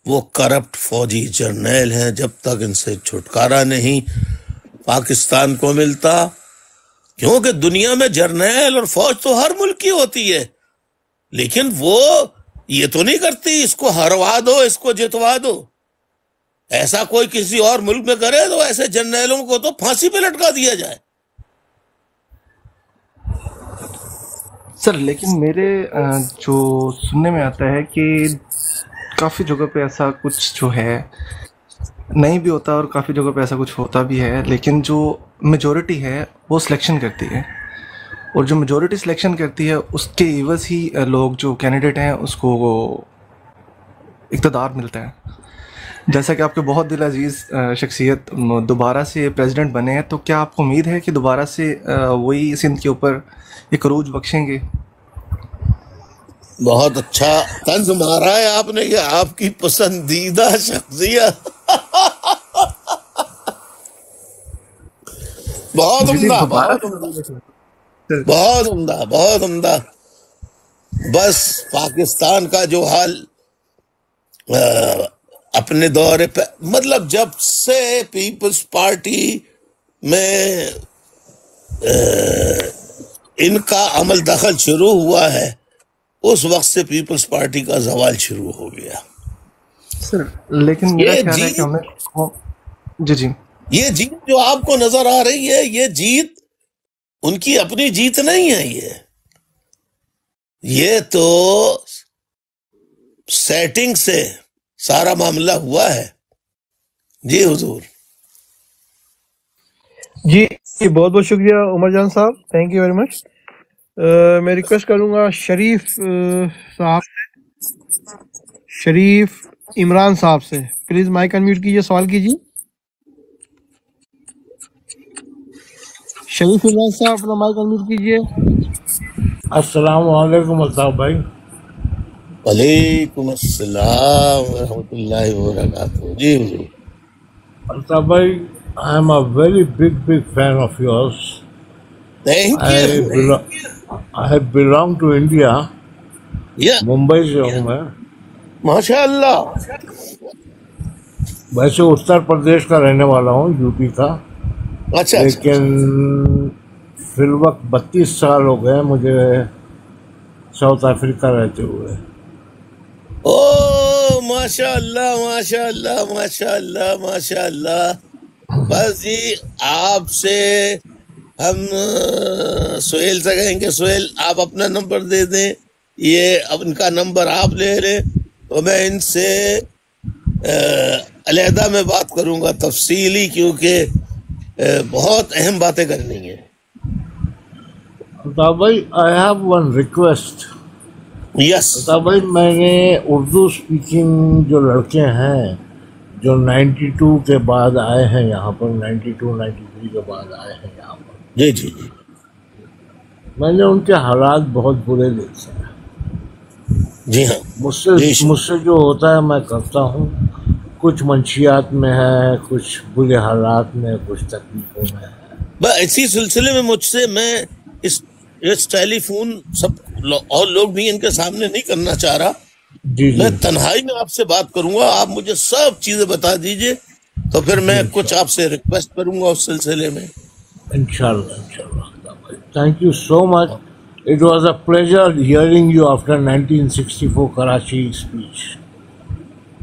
C: وہ کرپٹ فوجی جرنیل ہیں. جب تک ان سے چھٹکارا نہیں پاکستان کو ملتا، کیونکہ دنیا میں جرنیل اور فوج تو ہر ملک کی ہوتی ہے، لیکن وہ یہ تو نہیں کرتی اس کو ہروا دو اس کو جتوا دو. ایسا کوئی کسی اور ملک میں کرے تو ایسے جرنیلوں کو تو پھانسی پہ لٹکا دیا جائے.
S: سر لیکن میرے جو سننے میں آتا ہے کہ کافی جگہ پہ ایسا کچھ جو ہے نہیں بھی ہوتا اور کافی جگہ پہ ایسا کچھ ہوتا بھی ہے، لیکن جو میجورٹی ہے وہ سلیکشن کرتی ہے، اور جو میجورٹی سلیکشن کرتی ہے اس کے عوض ہی لوگ جو کینڈیڈیٹ ہیں اس کو اقتدار ملتا ہے. جیسا کہ آپ کے بہت دل عزیز شخصیت دوبارہ سے پریزیڈنٹ بنے ہیں، تو کیا آپ کو امید ہے کہ دوبارہ سے وہی سندھ کے اوپر ایک عروج بخشیں گے؟
C: بہت اچھا طنز مارا ہے آپ نے، یہ آپ کی پسندیدہ شخصیت. بہت عمدہ بہت عمدہ بہت عمدہ. بس پاکستان کا جو حال اپنے دور پہ، مطلب جب سے پیپلز پارٹی میں ان کا عمل دخل شروع ہوا ہے اس وقت سے پیپلز پارٹی کا زوال شروع ہو گیا.
S: سر لیکن میرا خیال ہے کہ ہمیں جی
C: یہ جیت جو آپ کو نظر آ رہی ہے، یہ جیت ان کی اپنی جیت نہیں ہے، یہ تو سیٹنگ سے سارا معاملہ ہوا ہے. جی حضور.
B: جی بہت بہت شکریہ عمر جان صاحب، تھینک یو ویری مچ. میں ریکویسٹ کروں گا شریف صاحب، شریف عمران صاحب سے پلیز مائک انمیوٹ کیجیے، سوال کیجیے. شریف عمران صاحب اپنا مائک انمیوٹ کیجیے.
A: السلام علیکم الطاف بھائی.
C: وعلیکم السلام ورحمۃ اللہ وبرکاتہ. جی حضور.
A: الطاف بھائی, I am a very big fan of yours.
C: Thank you.
A: I belong to India.
C: Yeah.
A: Mumbai سے ہوں میں.
C: ماشاء اللہ.
A: ویسے اتر پردیش کا رہنے والا ہوں، یو پی کا.
C: اچھا.
A: لیکن فی الوقت 32 سال ہو گئے مجھے ساؤتھ افریقہ رہتے ہوئے.
C: او ماشاء اللہ ماشاء اللہ ماشاء اللہ ماشاء اللہ. بس جی آپ سے ہم سہیل سے کہیں گے، سہیل آپ اپنا نمبر دے دیں، یہ ان کا نمبر آپ لے لیں، تو میں ان سے علیحدہ میں بات کروں گا تفصیلی، کیونکہ بہت اہم باتیں کرنی ہیں.
A: الطاف بھائی آئی ہیو ون ریکویسٹ.
C: یس.
A: الطاف بھائی میں نے اردو اسپیکنگ جو لڑکے ہیں جو 92 کے بعد آئے ہیں یہاں پر، 92 93 کے بعد آئے ہیں یہاں پر،
C: جی جی جی،
A: میں نے ان کے حالات بہت برے دیکھے ہیں.
C: جی ہاں.
A: مجھ سے جو ہوتا ہے میں کرتا ہوں، کچھ منشیات میں ہے، کچھ برے حالات میں، کچھ تکلیفوں میں ہے.
C: اسی سلسلے میں مجھ سے میں اس ٹیلی فون سب اور لوگ بھی ان کے سامنے نہیں کرنا چاہ رہا.
A: جی
C: میں تنہائی میں آپ سے بات کروں گا، آپ مجھے سب چیزیں بتا دیجئے، تو پھر میں کچھ آپ سے ریکویسٹ کروں گا اس سلسلے میں.
A: انشاءاللہ. Thank you so much. It was a pleasure hearing you after 1964 Karachi speech.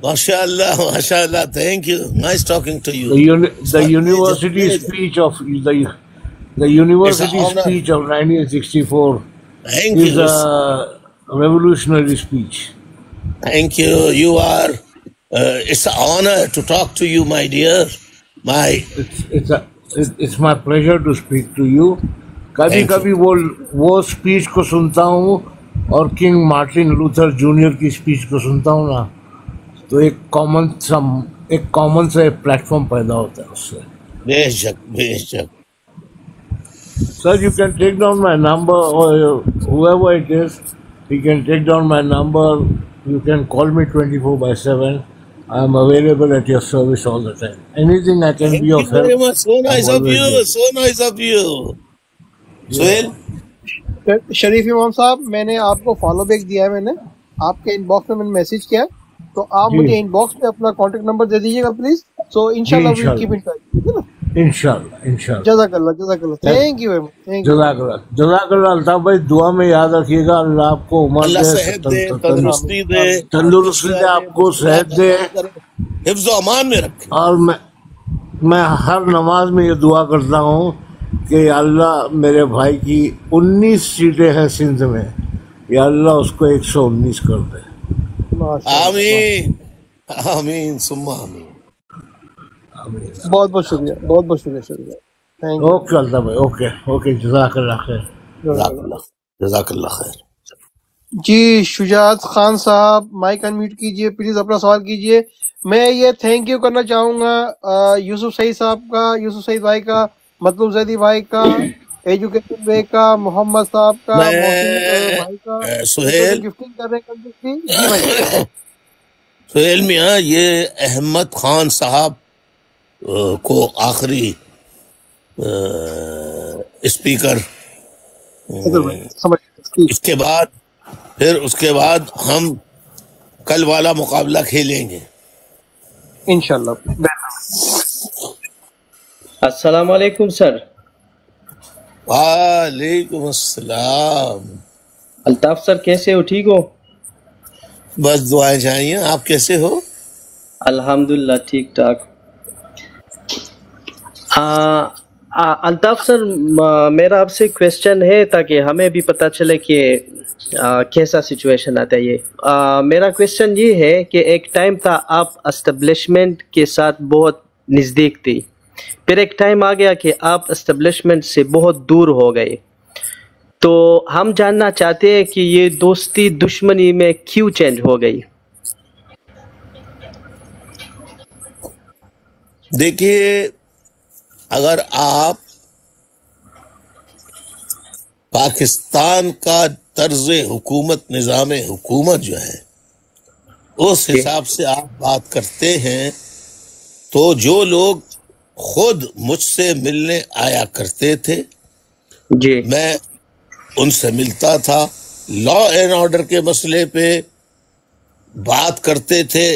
C: ماشاء اللہ ماشاء اللہ. Thank you. Nice talking to you.
A: The university speech of the university speech of 1964 is a revolutionary speech.
C: Thank you. You are. It's an honor to talk to you, my dear.
A: It's my pleasure to speak to you. کبھی کبھی وہ speech کو سنتا ہوں اور king Martin Luther junior کی speech کو سنتا ہوں نا، تو ایک کامن سا پلیٹ فارم پیدا ہوتا ہے اس سے.
C: بے شک بے شک.
A: Sir you can take down my number, whoever it is, you can take down my number. You can call me 24/7. I am available at your service all the time. Anything I can be of help.
C: Thank you very much. So nice of you. So nice of you. Sohail.
B: Sharif Imam صاحب میں نے آپ کو follow back دیا ہے، میں نے آپ کے ان باکس میں میسج کیا، تو آپ مجھے ان باکس میں اپنا کانٹیکٹ نمبر دے دیجیے گا پلیز. سو انشاءاللہ وی ول کیپ ان ٹچ.
A: انشاءاللہ.
B: جزاک اللہ. Thank you very much.
A: جزاک اللہ. الطاف بھائی دعا میں یاد رکھیے گا، اللہ آپ کو عمر دے، تندرستی دے، آپ کو صحت دے،
C: حفظ و امان میں رکھے.
A: اور میں ہر نماز میں یہ دعا کرتا ہوں کہ یا اللہ میرے بھائی کی 19 سیٹیں ہیں سندھ میں، یا اللہ اس کو 119 کر دے.
C: آمین آمین ثم آمین.
B: بہت بہت شکریہ، بہت بہت شکریہ.
A: اوکے اللہ بھائی. اوکے جزاک اللہ خیر.
C: جزاک اللہ خیر.
B: جی شجاعت خان صاحب مائک انمیوٹ کیجئے پلیز، اپنا سوال کیجئے. میں یہ تھینک یو کرنا چاہوں گا یوسف سعید صاحب کا، یوسف سعید بھائی کا، مطلوب زیدی بھائی کا، ایجوکیشن بھائی کا، محمد صاحب کا، بھائی کا.
C: سہیل میاں یہ احمد خان صاحب کو آخری اسپیکر، اس کے بعد ہم کل والا مقابلہ کھیلیں گے
B: انشاءاللہ.
T: السلام علیکم سر.
C: وعلیکم السلام.
T: الطاف سر کیسے ہو؟ ٹھیک ہو؟
C: بس دعائیں چاہیے. آپ کیسے ہو؟
T: الحمدللہ ٹھیک ٹھاک.
D: الطاف سر، میرا آپ سے کویسچن ہے تاکہ ہمیں بھی پتہ چلے کہ کیسا سچویشن آتا ہے یہ۔ میرا کویسچن یہ ہے کہ ایک ٹائم تھا آپ اسٹیبلشمنٹ کے ساتھ بہت نزدیک تھی، پھر ایک ٹائم آ گیا کہ آپ اسٹیبلشمنٹ سے بہت دور ہو گئے، تو ہم جاننا چاہتے ہیں کہ یہ دوستی دشمنی میں کیوں چینج ہو گئی؟
C: دیکھیے، اگر آپ پاکستان کا طرز حکومت، نظام حکومت جو ہے اس حساب سے آپ بات کرتے ہیں، تو جو لوگ خود مجھ سے ملنے آیا کرتے تھے
D: جی،
C: میں ان سے ملتا تھا، لا اینڈ آرڈر کے مسئلے پہ بات کرتے تھے،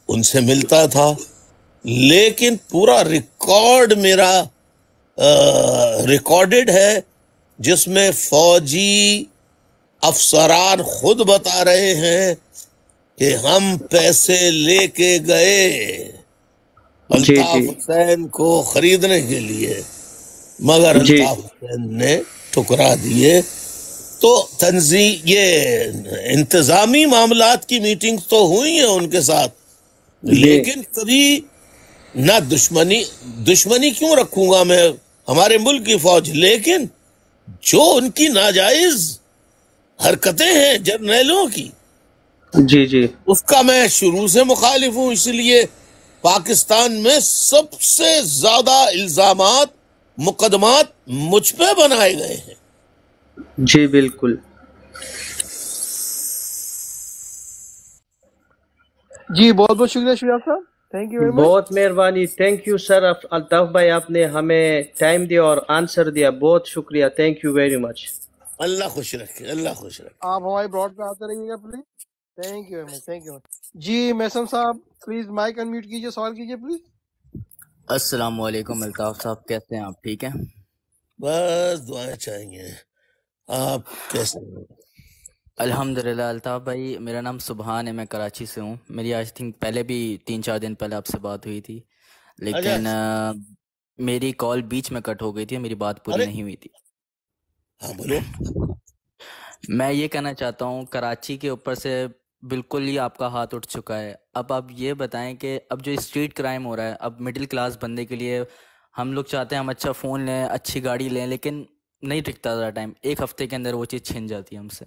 C: ان سے ملتا تھا، لیکن پورا ریکارڈ میرا ریکارڈڈ ہے، جس میں فوجی افسران خود بتا رہے ہیں کہ ہم پیسے لے کے گئے الطاف حسین کو خریدنے کے لیے، مگر الطاف حسین نے ٹھکرا دیے۔ تو یہ انتظامی معاملات کی میٹنگ تو ہوئی ہیں ان کے ساتھ، لیکن کبھی نہ دشمنی کیوں رکھوں گا میں ہمارے ملک کی فوج، لیکن جو ان کی ناجائز حرکتیں ہیں جرنیلوں کی،
D: جی
C: اس کا میں شروع سے مخالف ہوں۔ اس لیے پاکستان میں سب سے زیادہ الزامات، مقدمات مجھ پہ بنائے گئے ہیں۔
D: جی بالکل۔
B: جی بہت بہت شکریہ شجاع صاحب، تھینک یو ویری مچ۔
D: بہت مہربانی، تھینک یو سر الطاف بھائی، آپ نے ہمیں ٹائم دیا اور آنسر دیا، بہت شکریہ، تھینک یو ویری مچ۔
C: اللہ خوش رکھے، اللہ خوش رکھے۔
B: آپ ہماری براڈ پہ آتے رہیے گا please, thank you very much, thank you. جی میسن صاحب پلیز مائک انمیوٹ کیجیے، سوال کیجیے پلیز۔
E: السلام علیکم الطاف صاحب، کیسے ہیں آپ؟ ٹھیک ہیں؟
C: بس دعائیں چاہیے، آپ کیسے ہیں؟
E: الحمدللہ الطاف بھائی، میرا نام سبحان ہے، میں کراچی سے ہوں۔ میری آئی تھنک پہلے بھی 3-4 دن پہلے آپ سے بات ہوئی تھی، لیکن میری کال بیچ میں کٹ ہو گئی تھی، میری بات پوری نہیں ہوئی تھی۔
C: ہاں بولو۔
E: میں یہ کہنا چاہتا ہوں، کراچی کے اوپر سے بالکل ہی آپ کا ہاتھ اٹھ چکا ہے۔ اب آپ یہ بتائیں کہ اب جو اسٹریٹ کرائم ہو رہا ہے، اب مڈل کلاس بندے کے لیے ہم لوگ چاہتے ہیں ہم اچھا فون لیں، اچھی گاڑی لیں، لیکن نہیں ٹکتا زیادہ ٹائم، ایک ہفتے کے اندر وہ چیز چھن جاتی ہے ہم سے۔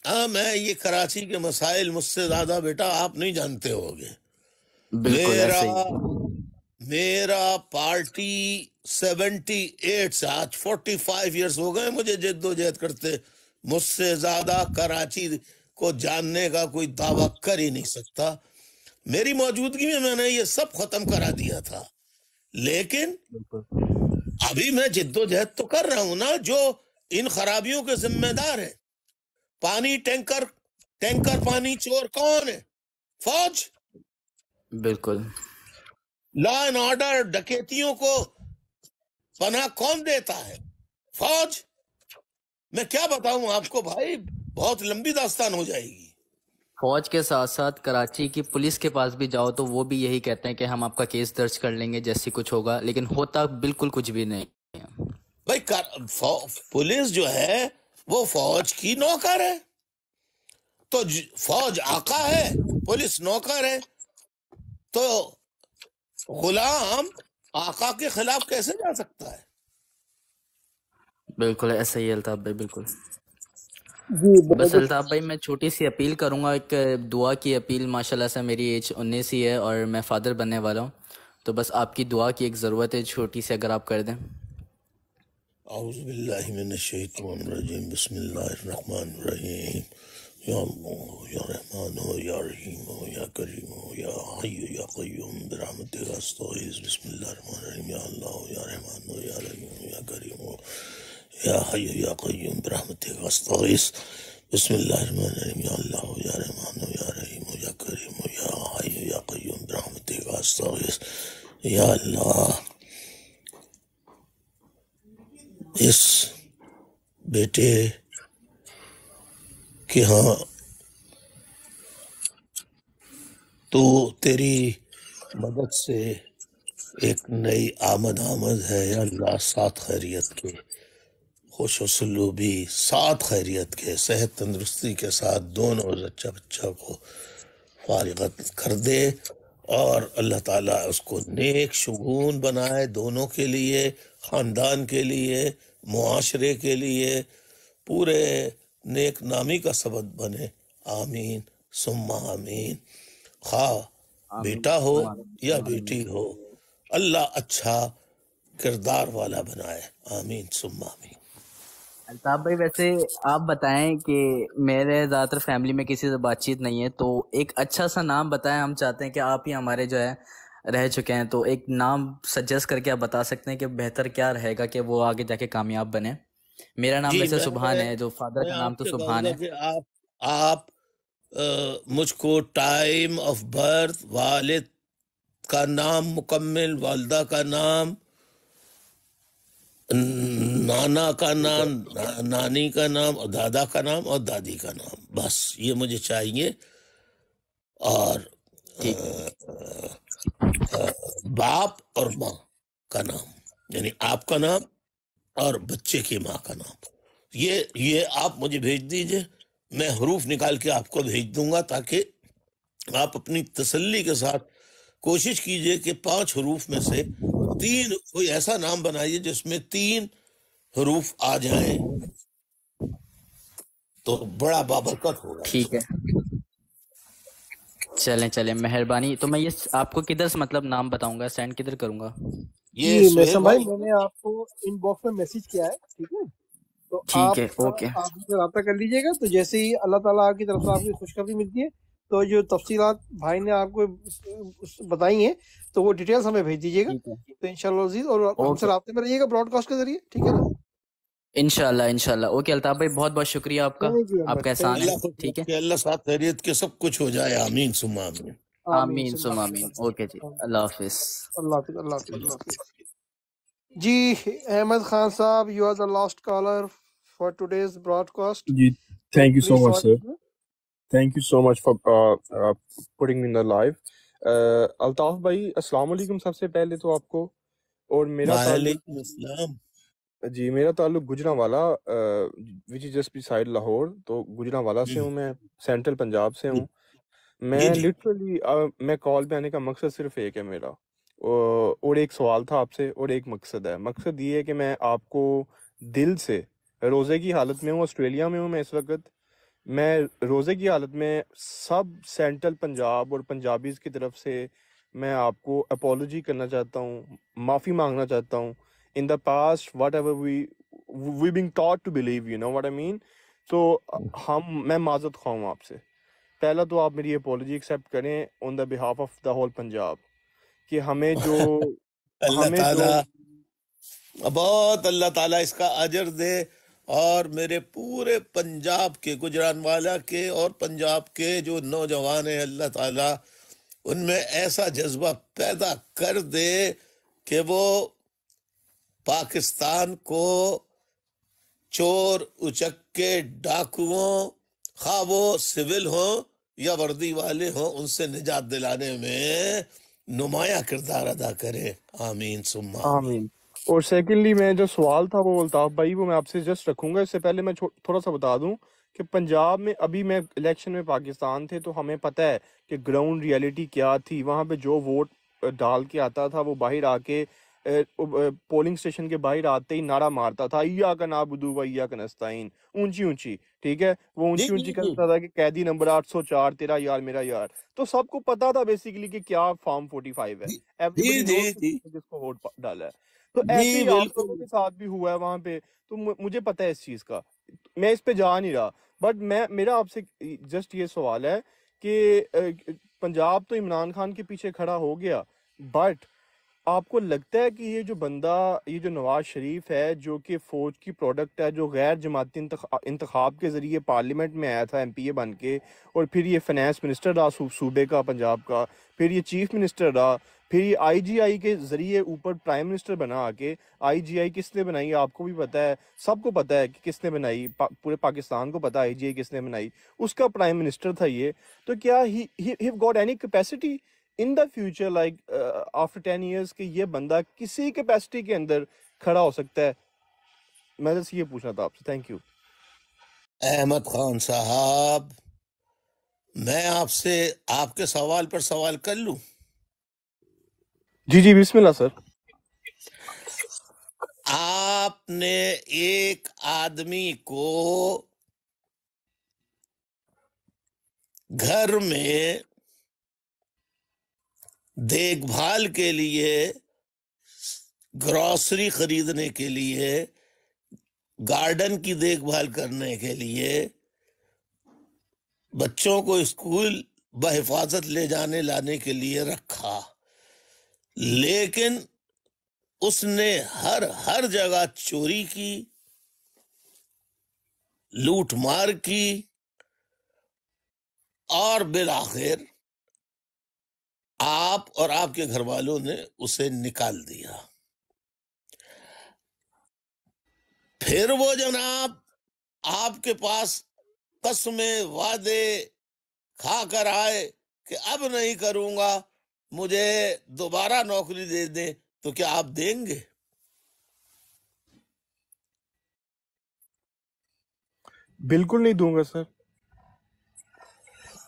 C: ہاں، میں یہ کراچی کے مسائل مجھ سے زیادہ بیٹا آپ نہیں جانتے ہوگے۔
E: بالکل ایسے ہی۔
C: میرا پارٹی 78 سے آج 45 ایئرس ہو گئے مجھے جد و جہد کرتے، مجھ سے زیادہ کراچی کو جاننے کا کوئی دعویٰ کر ہی نہیں سکتا۔ میری موجودگی میں نے یہ سب ختم کرا دیا تھا، لیکن ابھی میں جد و جہد تو کر رہا ہوں نا۔ جو ان خرابیوں کے ذمہ دار ہیں، پانی ٹینکر پانی چور کون ہے؟ فوج۔
E: بالکل۔
C: لا اینڈ آرڈر، ڈکیتیوں کو پناہ کون دیتا ہے؟ فوج۔ میں کیا بتاؤں آپ کو بھائی، بہت لمبی داستان ہو جائے گی۔
E: فوج کے ساتھ ساتھ کراچی کی پولیس کے پاس بھی جاؤ تو وہ بھی یہی کہتے ہیں کہ ہم آپ کا کیس درج کر لیں گے جیسی کچھ ہوگا، لیکن ہوتا بالکل کچھ بھی نہیں۔
C: بھائی پولیس جو ہے وہ فوج کی نوکر ہے، تو فوج آقا ہے، پولیس نوکر ہے، تو غلام آقا کے خلاف کیسے جا سکتا ہے؟
E: بالکل ایسا ہی ہے الطاف بھائی، بالکل۔ بس الطاف بھائی میں چھوٹی سی اپیل کروں گا، ایک دعا کی اپیل۔ ماشاءاللہ سے میری ایج 19 ہی ہے اور میں فادر بننے والا ہوں، تو بس آپ کی دعا کی ایک ضرورت ہے چھوٹی سی، اگر آپ کر دیں۔
C: اعوذ باللہ من الشیطان الرجیم، بسم اللہ الرحمن الرحیم، یا اللہ یا رحمان ہو یا رحیم ہو یا کریم ہو یا حی یا قیوم برحمتک استغیث، بسم اللہ الرحمن الرحیم، یا اللہ یا رحمان ہو یا رحیم ہو یا کریم ہو یا حی یا قیوم برحمتک استغیث، بسم اللہ الرحمن الرحیم، یا اللہ یا رحمان ہو یا رحیم ہو یا کریم ہو یا حی یا قیوم برحمتک استغیث۔ یا اللہ اس بیٹے کہ ہاں تو تیری مدد سے ایک نئی آمد ہے یا اللہ، ساتھ خیریت کے، خوش و سلوبی، ساتھ خیریت کے، صحت تندرستی کے ساتھ دونوں بچہ کو فارغت کر دے، اور اللہ تعالیٰ اس کو نیک شگون بنائے دونوں کے لیے، خاندان کے لیے، معاشرے کے لیے، پورے نیک نامی کا سبب بنے، آمین ثم آمین۔ خواہ بیٹا ہو یا بیٹی ہو، اللہ اچھا کردار والا بنائے، آمین ثم آمین۔
E: الطاف بھائی ویسے آپ بتائیں کہ میرے زیادہ تر فیملی میں کسی سے بات چیت نہیں ہے، تو ایک اچھا سا نام بتائیں، ہم چاہتے ہیں کہ آپ ہی ہمارے جو ہے رہ چکے ہیں، تو ایک نام سجیسٹ کر کے آپ بتا سکتے ہیں کہ بہتر کیا رہے گا کہ وہ آگے جا کے کامیاب بنے۔ میرا نام ویسے سبحان ہے، جو فادر کا نام تو سبحان ہے۔
C: کہ آپ مجھ کو ٹائم آف برتھ، والد کا نام مکمل، والدہ کا نام، نانا کا نام، نانی کا نام، اور دادا کا نام اور دادی کا نام، بس یہ مجھے چاہیے، اور باپ اور ماں کا نام، یعنی آپ کا نام اور بچے کی ماں کا نام، یہ آپ مجھے بھیج دیجئے، میں حروف نکال کے آپ کو بھیج دوں گا، تاکہ آپ اپنی تسلی کے ساتھ کوشش کیجئے کہ 5 حروف میں سے 3 کوئی ایسا نام بنائیے جس میں 3 حروف آ جائیں تو بڑا بابرکت ہوگا۔
E: ٹھیک ہے، چلیں مہربانی۔ تو میں یہ آپ کو کدھر سے مطلب نام بتاؤں گا، سینڈ کدھر کروں گا؟
B: جی محسن بھائی، میں نے آپ کو ان باکس میں میسج کیا ہے، ٹھیک ہے؟ تو
E: ٹھیک ہے، اوکے،
B: آپ مجھے رابطہ کر لیجیے گا، تو جیسے ہی اللہ تعالیٰ کی طرف سے آپ کی خوشخبری ملتی ہے، تو جو تفصیلات بھائی نے آپ کو بتائی ہیں تو وہ ڈیٹیلز ہمیں بھیج دیجیے گا، تو انشاءاللہ عزیز، اور ہم سے رابطے میں رہیے گا براڈ کاسٹ کے ذریعے، ٹھیک ہے نا؟
E: انشاءاللہ۔ اوکے الطاف بھائی، بہت بہت شکریہ آپ کا، آپ کا احسان ہے، ٹھیک ہے،
C: کہ اللہ ساتھ خیریت کے سب کچھ ہو جائے، آمین ثم آمین۔
E: آمین ثم آمین۔ اوکے جی، اللہ حافظ۔
B: اللہ حافظ، اللہ حافظ، اللہ حافظ۔ جی احمد خان صاحب، you are the last caller for today's broadcast.
F: جی thank you so much sir, thank you so much for putting me in the live. Altaf بھائی السلام علیکم سب سے پہلے تو آپ کو، اور میرا
C: وعلیکم السلام۔
F: جی میرا تعلق گجرانوالا وچ از جسٹ بسائڈ لاہور، تو گجرانوالا سے ہوں میں، سینٹرل پنجاب سے ہوں میں۔ لٹرلی میں کال پہ آنے کا مقصد صرف ایک ہے میرا، اور ایک سوال تھا آپ سے، اور ایک مقصد ہے۔ مقصد یہ ہے کہ میں آپ کو دل سے، روزے کی حالت میں ہوں، آسٹریلیا میں ہوں میں اس وقت، میں روزے کی حالت میں سب سینٹرل پنجاب اور پنجابیز کی طرف سے میں آپ کو اپولوجی کرنا چاہتا ہوں، معافی مانگنا چاہتا ہوں۔ In the past whatever we being taught to believe, you know what I mean, تو میں معذرت خواہ ہوں آپ سے۔ پہلا تو آپ میری اپولوجی ایکسیپٹ کریں on the behalf of the whole Punjab, کہ ہمیں جو
C: اللہ تعالیٰ بہت اللہ تعالیٰ اس کا اجر دے، اور میرے پورے پنجاب کے، گجرانوالا کے اور پنجاب کے جو نوجوان ہیں، اللہ تعالیٰ ان میں ایسا جذبہ پیدا کر دے کہ وہ پاکستان کو چور اچکے ڈاکوؤں، خواہ وہ سول ہوں یا وردی والے ہوں، ان سے نجات دلانے میں نمایاں کردار ادا کرے، آمین ثم
F: آمین۔ اور سیکنڈلی میں جو سوال تھا وہ الطاف بھائی، وہ میں آپ سے جسٹ رکھوں گا۔ اس سے پہلے میں تھوڑا سا بتا دوں کہ پنجاب میں ابھی میں الیکشن میں پاکستان تھے، تو ہمیں پتہ ہے کہ گراؤنڈ ریئلٹی کیا تھی۔ وہاں پہ جو ووٹ ڈال کے آتا تھا وہ باہر آ کے پولنگ اسٹیشن کے باہر آتے ہی نعرہ مارتا تھا، ایاک نعبد و ایاک نستعین، اونچی، ٹھیک ہے، وہ اونچی کرتا تھا کہ قیدی نمبر 804 تیرا یار میرا یار۔ تو سب کو پتا تھا بیسیکلی کہ کیا فارم 45 ہے، ایوری بڈی نوز جس کو ووٹ ڈالا ہے۔ تو ایسے ہی آپ لوگوں کے ساتھ بھی ہوا ہے وہاں پہ، تو مجھے پتہ ہے اس چیز کا، میں اس پہ جا نہیں رہا، بٹ میرا آپ سے جسٹ یہ سوال ہے کہ پنجاب تو عمران خان کے پیچھے کھڑا ہو گیا، بٹ آپ کو لگتا ہے کہ یہ جو بندہ، یہ جو نواز شریف ہے، جو کہ فوج کی پروڈکٹ ہے، جو غیر جماعتی انتخاب کے ذریعے پارلیمنٹ میں آیا تھا ایم پی اے بن کے، اور پھر یہ فائنانس منسٹر رہا صوبے کا، پنجاب کا، پھر یہ چیف منسٹر رہا، پھر یہ آئی جی آئی کے ذریعے اوپر پرائم منسٹر بنا آ کے، آئی جی آئی کس نے بنائی آپ کو بھی پتہ ہے، سب کو پتہ ہے کہ کس نے بنائی، پورے پاکستان کو پتہ ہے آئی جی آئی کس نے بنائی، اس کا پرائم منسٹر تھا یہ۔ تو کیا he got any capacity in the future like after 10 years کہ یہ بندہ کسی کیپیسٹی کے اندر کھڑا ہو سکتا ہے؟ میں بس یہ پوچھنا تھا آپ سے. Thank you.
C: احمد خان صاحب، میں آپ سے آپ کے سوال پر سوال کر لوں؟
F: جی بسم اللہ سر.
C: آپ نے ایک آدمی کو گھر میں دیکھ بھال کے لیے، گروسری خریدنے کے لیے، گارڈن کی دیکھ بھال کرنے کے لیے، بچوں کو اسکول بحفاظت لے جانے لانے کے لیے رکھا، لیکن اس نے ہر جگہ چوری کی، لوٹ مار کی، اور بالآخر آپ اور آپ کے گھر والوں نے اسے نکال دیا. پھر وہ جناب آپ کے پاس قسمیں وعدے کھا کر آئے کہ اب نہیں کروں گا، مجھے دوبارہ نوکری دے دیں، تو کیا آپ دیں گے؟
F: بالکل نہیں دوں گا سر.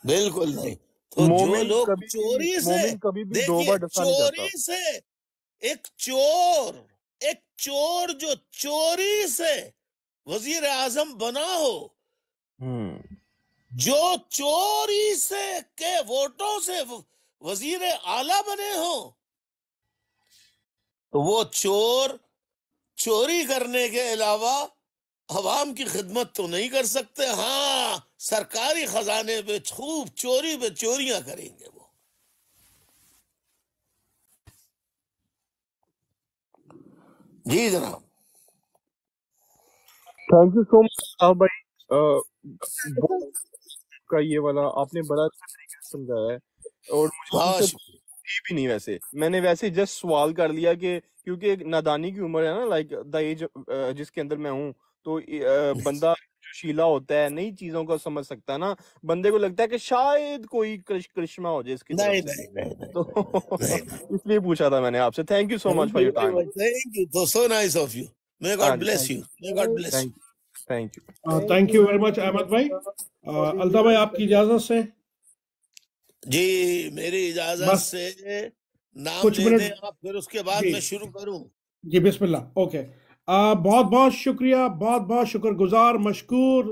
C: بالکل نہیں. تو جو لوگ چوری سے،
F: مومن کبھی بھی دو
C: دیکھیے
F: بار ڈسا نہیں جاتا.
C: چوری سے، ایک چور جو چوری سے وزیر اعظم بنا ہو، جو چوری سے کے ووٹوں سے وزیر اعلی بنے ہو، تو وہ چوری کرنے کے علاوہ عوام کی خدمت تو نہیں کر سکتے. ہاں، سرکاری خزانے پہ خوب چوری پہ چوریاں کریں گے وہ. جی جناب.
F: تھینک یو سو مچ بھائی. کا یہ والا آپ نے بڑا اچھا طریقے سے سمجھایا ہے، اور مجھے بھی نہیں، ویسے میں نے ویسے جسٹ سوال کر لیا کہ کیونکہ ایک نادانی کی عمر ہے نا، لائک دا ایج جس کے اندر میں ہوں، تو بندہ شیلا ہوتا ہے، نئی چیزوں کو سمجھ سکتا ہے نا. بندے کو لگتا ہے کہ شاید کوئی کرشمہ ہو جائے اس کی طرف سے، تو اس لیے پوچھا تھا میں نے آپ سے. Thank you so much for your time.
C: Thank you, so nice of you. May God bless you. May God bless you.
F: Thank you.
H: Thank you very much Ahmed بھائی. الطاف بھائی آپ کی اجازت سے.
C: جی میری اجازت سے نام لے دیں آپ، پھر اس کے بعد میں شروع کروں.
H: جی بسم اللہ. اوکے، بہت بہت شکریہ، بہت بہت شکر گزار، مشکور،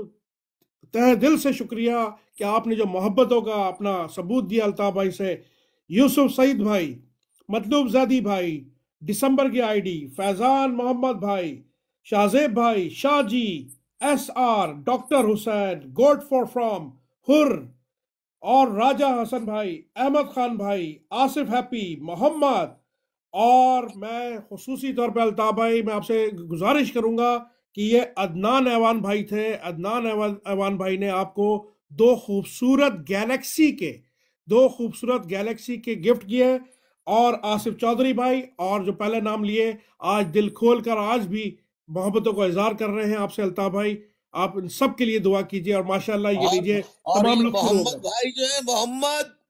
H: تہ دل سے شکریہ کہ آپ نے جو محبتوں کا اپنا ثبوت دیا الطاف بھائی سے. یوسف سعید بھائی، مطلوب زادی بھائی، دسمبر کی آئی ڈی، فیضان محمد بھائی، شاہزیب بھائی، Shah ji, S R, doctor Hussain, گوڈ فار فرام، ہر، اور راجہ حسن بھائی، احمد خان بھائی، آصف ہیپی، محمد. اور میں خصوصی طور پہ الطاف بھائی میں آپ سے گزارش کروں گا کہ یہ عدنان ایوان بھائی تھے. عدنان ایوان بھائی نے آپ کو دو خوبصورت گیلیکسی کے گفٹ کیے، اور آصف چودھری بھائی اور جو پہلے نام لیے، آج دل کھول کر آج بھی محبتوں کا اظہار کر رہے ہیں آپ سے. الطاف بھائی آپ ان سب کے لیے دعا کیجیے، اور ماشاءاللہ یہ لیجیے تمام لوگ
C: محمد بھائی جو ہے، محمد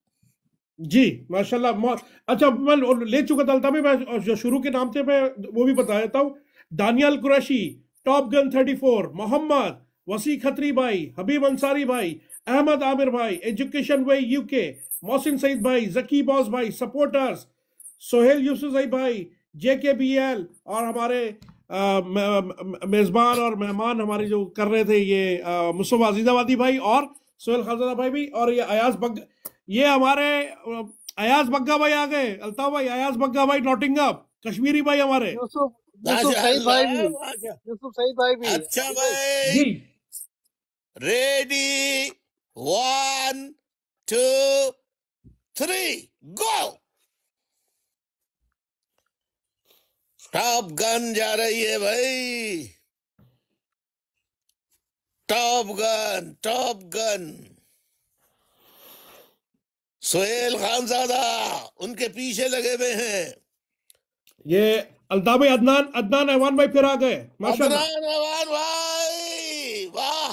H: جی ماشاءاللہ. اچھا میں لے چکا تھا الطاف بھائی، میں جو شروع کے نام تھے میں وہ بھی بتا دیتا ہوں. دانیال قریشی، ٹاپ گن 34، محمد، وسیع کھتری بھائی، حبیب انصاری بھائی، احمد عامر بھائی، ایجوکیشن وے یو کے، محسن سعید بھائی، ذکی باس بھائی، سپورٹرز، سہیل یوسف بھائی، جے کے بی ایل، اور ہمارے میزبان اور مہمان ہمارے جو کر رہے تھے یہ مصطفیٰ عزیز آبادی بھائی اور سہیل خزانہ بھائی بھی، اور یہ ایاز بگا، یہ ہمارے ایاز بگا بھائی آ گئے. الطاف بھائی، ایاز بگا بھائی نوٹنگم، کشمیری بھائی ہمارے.
B: یوسف سعید بھائی بھی.
C: اچھا بھائی، ریڈی، 1 2 3 گو. ٹاپ گن جا رہی ہے بھائی، ٹاپ گن. سہیل خان زادہ ان کے پیچھے لگے ہوئے ہیں.
H: یہ الطاف بھائی عدنان ایوان بھائی پھر آ گئے.
C: عدنان ایوان بھائی، واہ،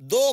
C: 2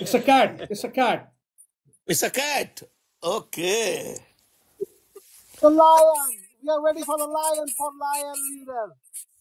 H: It's a cat. It's a cat.
C: It's a cat. Okay.
B: The lion. We are waiting for the lion, for lion leader.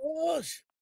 C: gosh।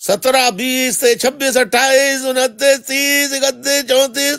C: 17 20 26 28 29 30 31 34।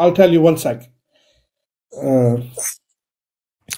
H: I'll tell you one sec।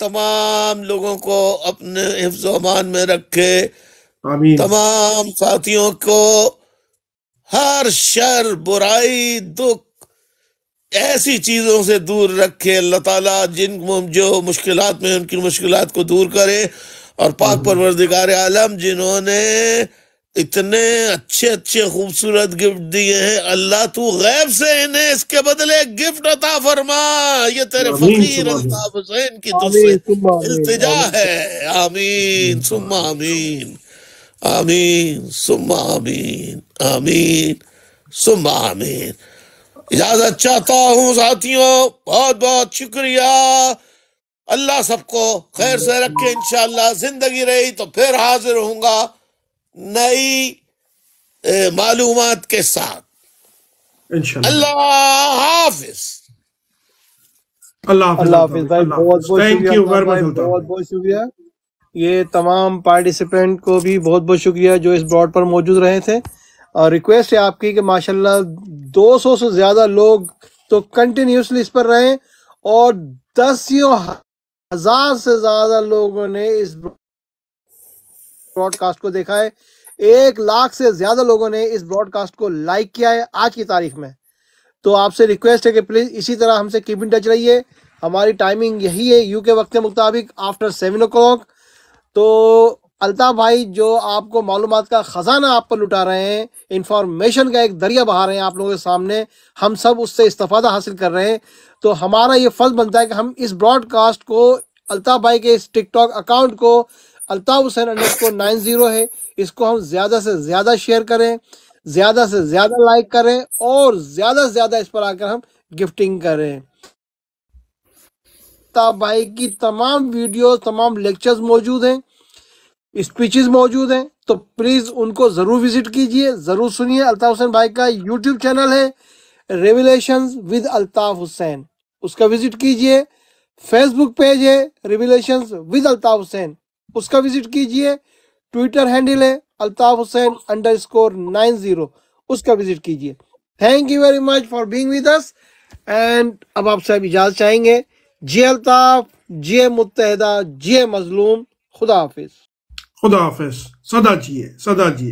C: تمام لوگوں کو اپنے حفظ و امان میں رکھے،
H: آمین
C: تمام ساتھیوں کو ہر شر، برائی، دکھ، ایسی چیزوں سے دور رکھے اللہ تعالیٰ، جو مشکلات میں ان کی مشکلات کو دور کرے، اور پاک پروردگار عالم جنہوں نے اتنے اچھے خوبصورت گفٹ دیے ہیں، اللہ تو غیب سے انہیں اس کے بدلے گفٹ عطا فرما، یہ تیرے
H: آمین
C: فقیر
H: ثم
C: الطاف حسین کی تجھ سے
B: آمین ثم آمین
C: التجا
B: آمین
C: ہے۔ آمین ثم آمین، آمین ثم آمین، آمین ثم آمین۔ اجازت چاہتا ہوں ساتھیوں، بہت بہت شکریہ، اللہ سب کو خیر سے رکھے، انشاءاللہ زندگی رہی تو پھر حاضر ہوں گا نئی معلومات کے ساتھ۔
H: انشاءاللہ۔
C: اللہ حافظ۔
H: اللہ حافظ
B: اللہ حافظ بھائی،
H: اللہ
B: بہت
H: حافظ،
B: بہت
H: تھینک
B: شکریہ
H: یو
B: الطاف
H: ویری
B: بھائی،
H: مچ الطاف
B: بہت
H: بھائی۔
B: بہت شکریہ۔ یہ تمام پارٹیسپینٹ کو بھی بہت بہت شکریہ جو اس براڈ پر موجود رہے تھے، اور ریکویسٹ ہے آپ کی کہ ماشاءاللہ 200 سے زیادہ لوگ تو کنٹینیوسلی اس پر رہیں، اور 10,000 سے زیادہ لوگوں نے اس براڈ کاسٹ کو دیکھا ہے، 1,00,000 سے زیادہ لوگوں نے اس براڈ کاسٹ کو لائک کیا ہے آج کی تاریخ میں۔ تو آپ سے ریکویسٹ ہے کہ پلیز اسی طرح ہم سے کیپ ان ٹچ رہیے۔ ہماری ٹائمنگ یہی ہے یو کے وقت کے مطابق آفٹر 7 o'clock۔ تو الطاف بھائی جو آپ کو معلومات کا خزانہ آپ پر لٹا رہے ہیں، انفارمیشن کا ایک دریا بہا رہے ہیں آپ لوگوں کے سامنے، ہم سب اس سے استفادہ حاصل کر رہے ہیں، تو ہمارا یہ فرض بنتا ہے کہ ہم اس براڈ کاسٹ کو، الطاف بھائی کے اس ٹک ٹاک اکاؤنٹ کو الطاف حسین _90 ہے، اس کو ہم زیادہ سے زیادہ شیئر کریں، زیادہ سے زیادہ لائک کریں، اور زیادہ سے زیادہ اس پر آ کر ہم گفٹنگ کریں۔ الطاف بھائی کی تمام ویڈیوز، تمام لیکچرز موجود ہیں، اسپیچز موجود ہیں، تو پلیز ان کو ضرور وزٹ کیجئے، ضرور سنیے۔ الطاف حسین بھائی کا یوٹیوب چینل ہے ریویلیشنز ود الطاف حسین، اس کا وزٹ کیجئے۔ فیس بک پیج ہے ریویلیشنز ود الطاف حسین، اس کا وزٹ کیجئے۔ ٹویٹر ہینڈل ہے الطاف حسین _90، اس کا وزٹ کیجئے۔ Thank you very much for being with us, and اب آپ سے اجازت چاہیں گے۔ جی الطاف، جی متحدہ، جی مظلوم، خدا حافظ۔
H: خدا حافظ، صدا جیے، صدا جیے۔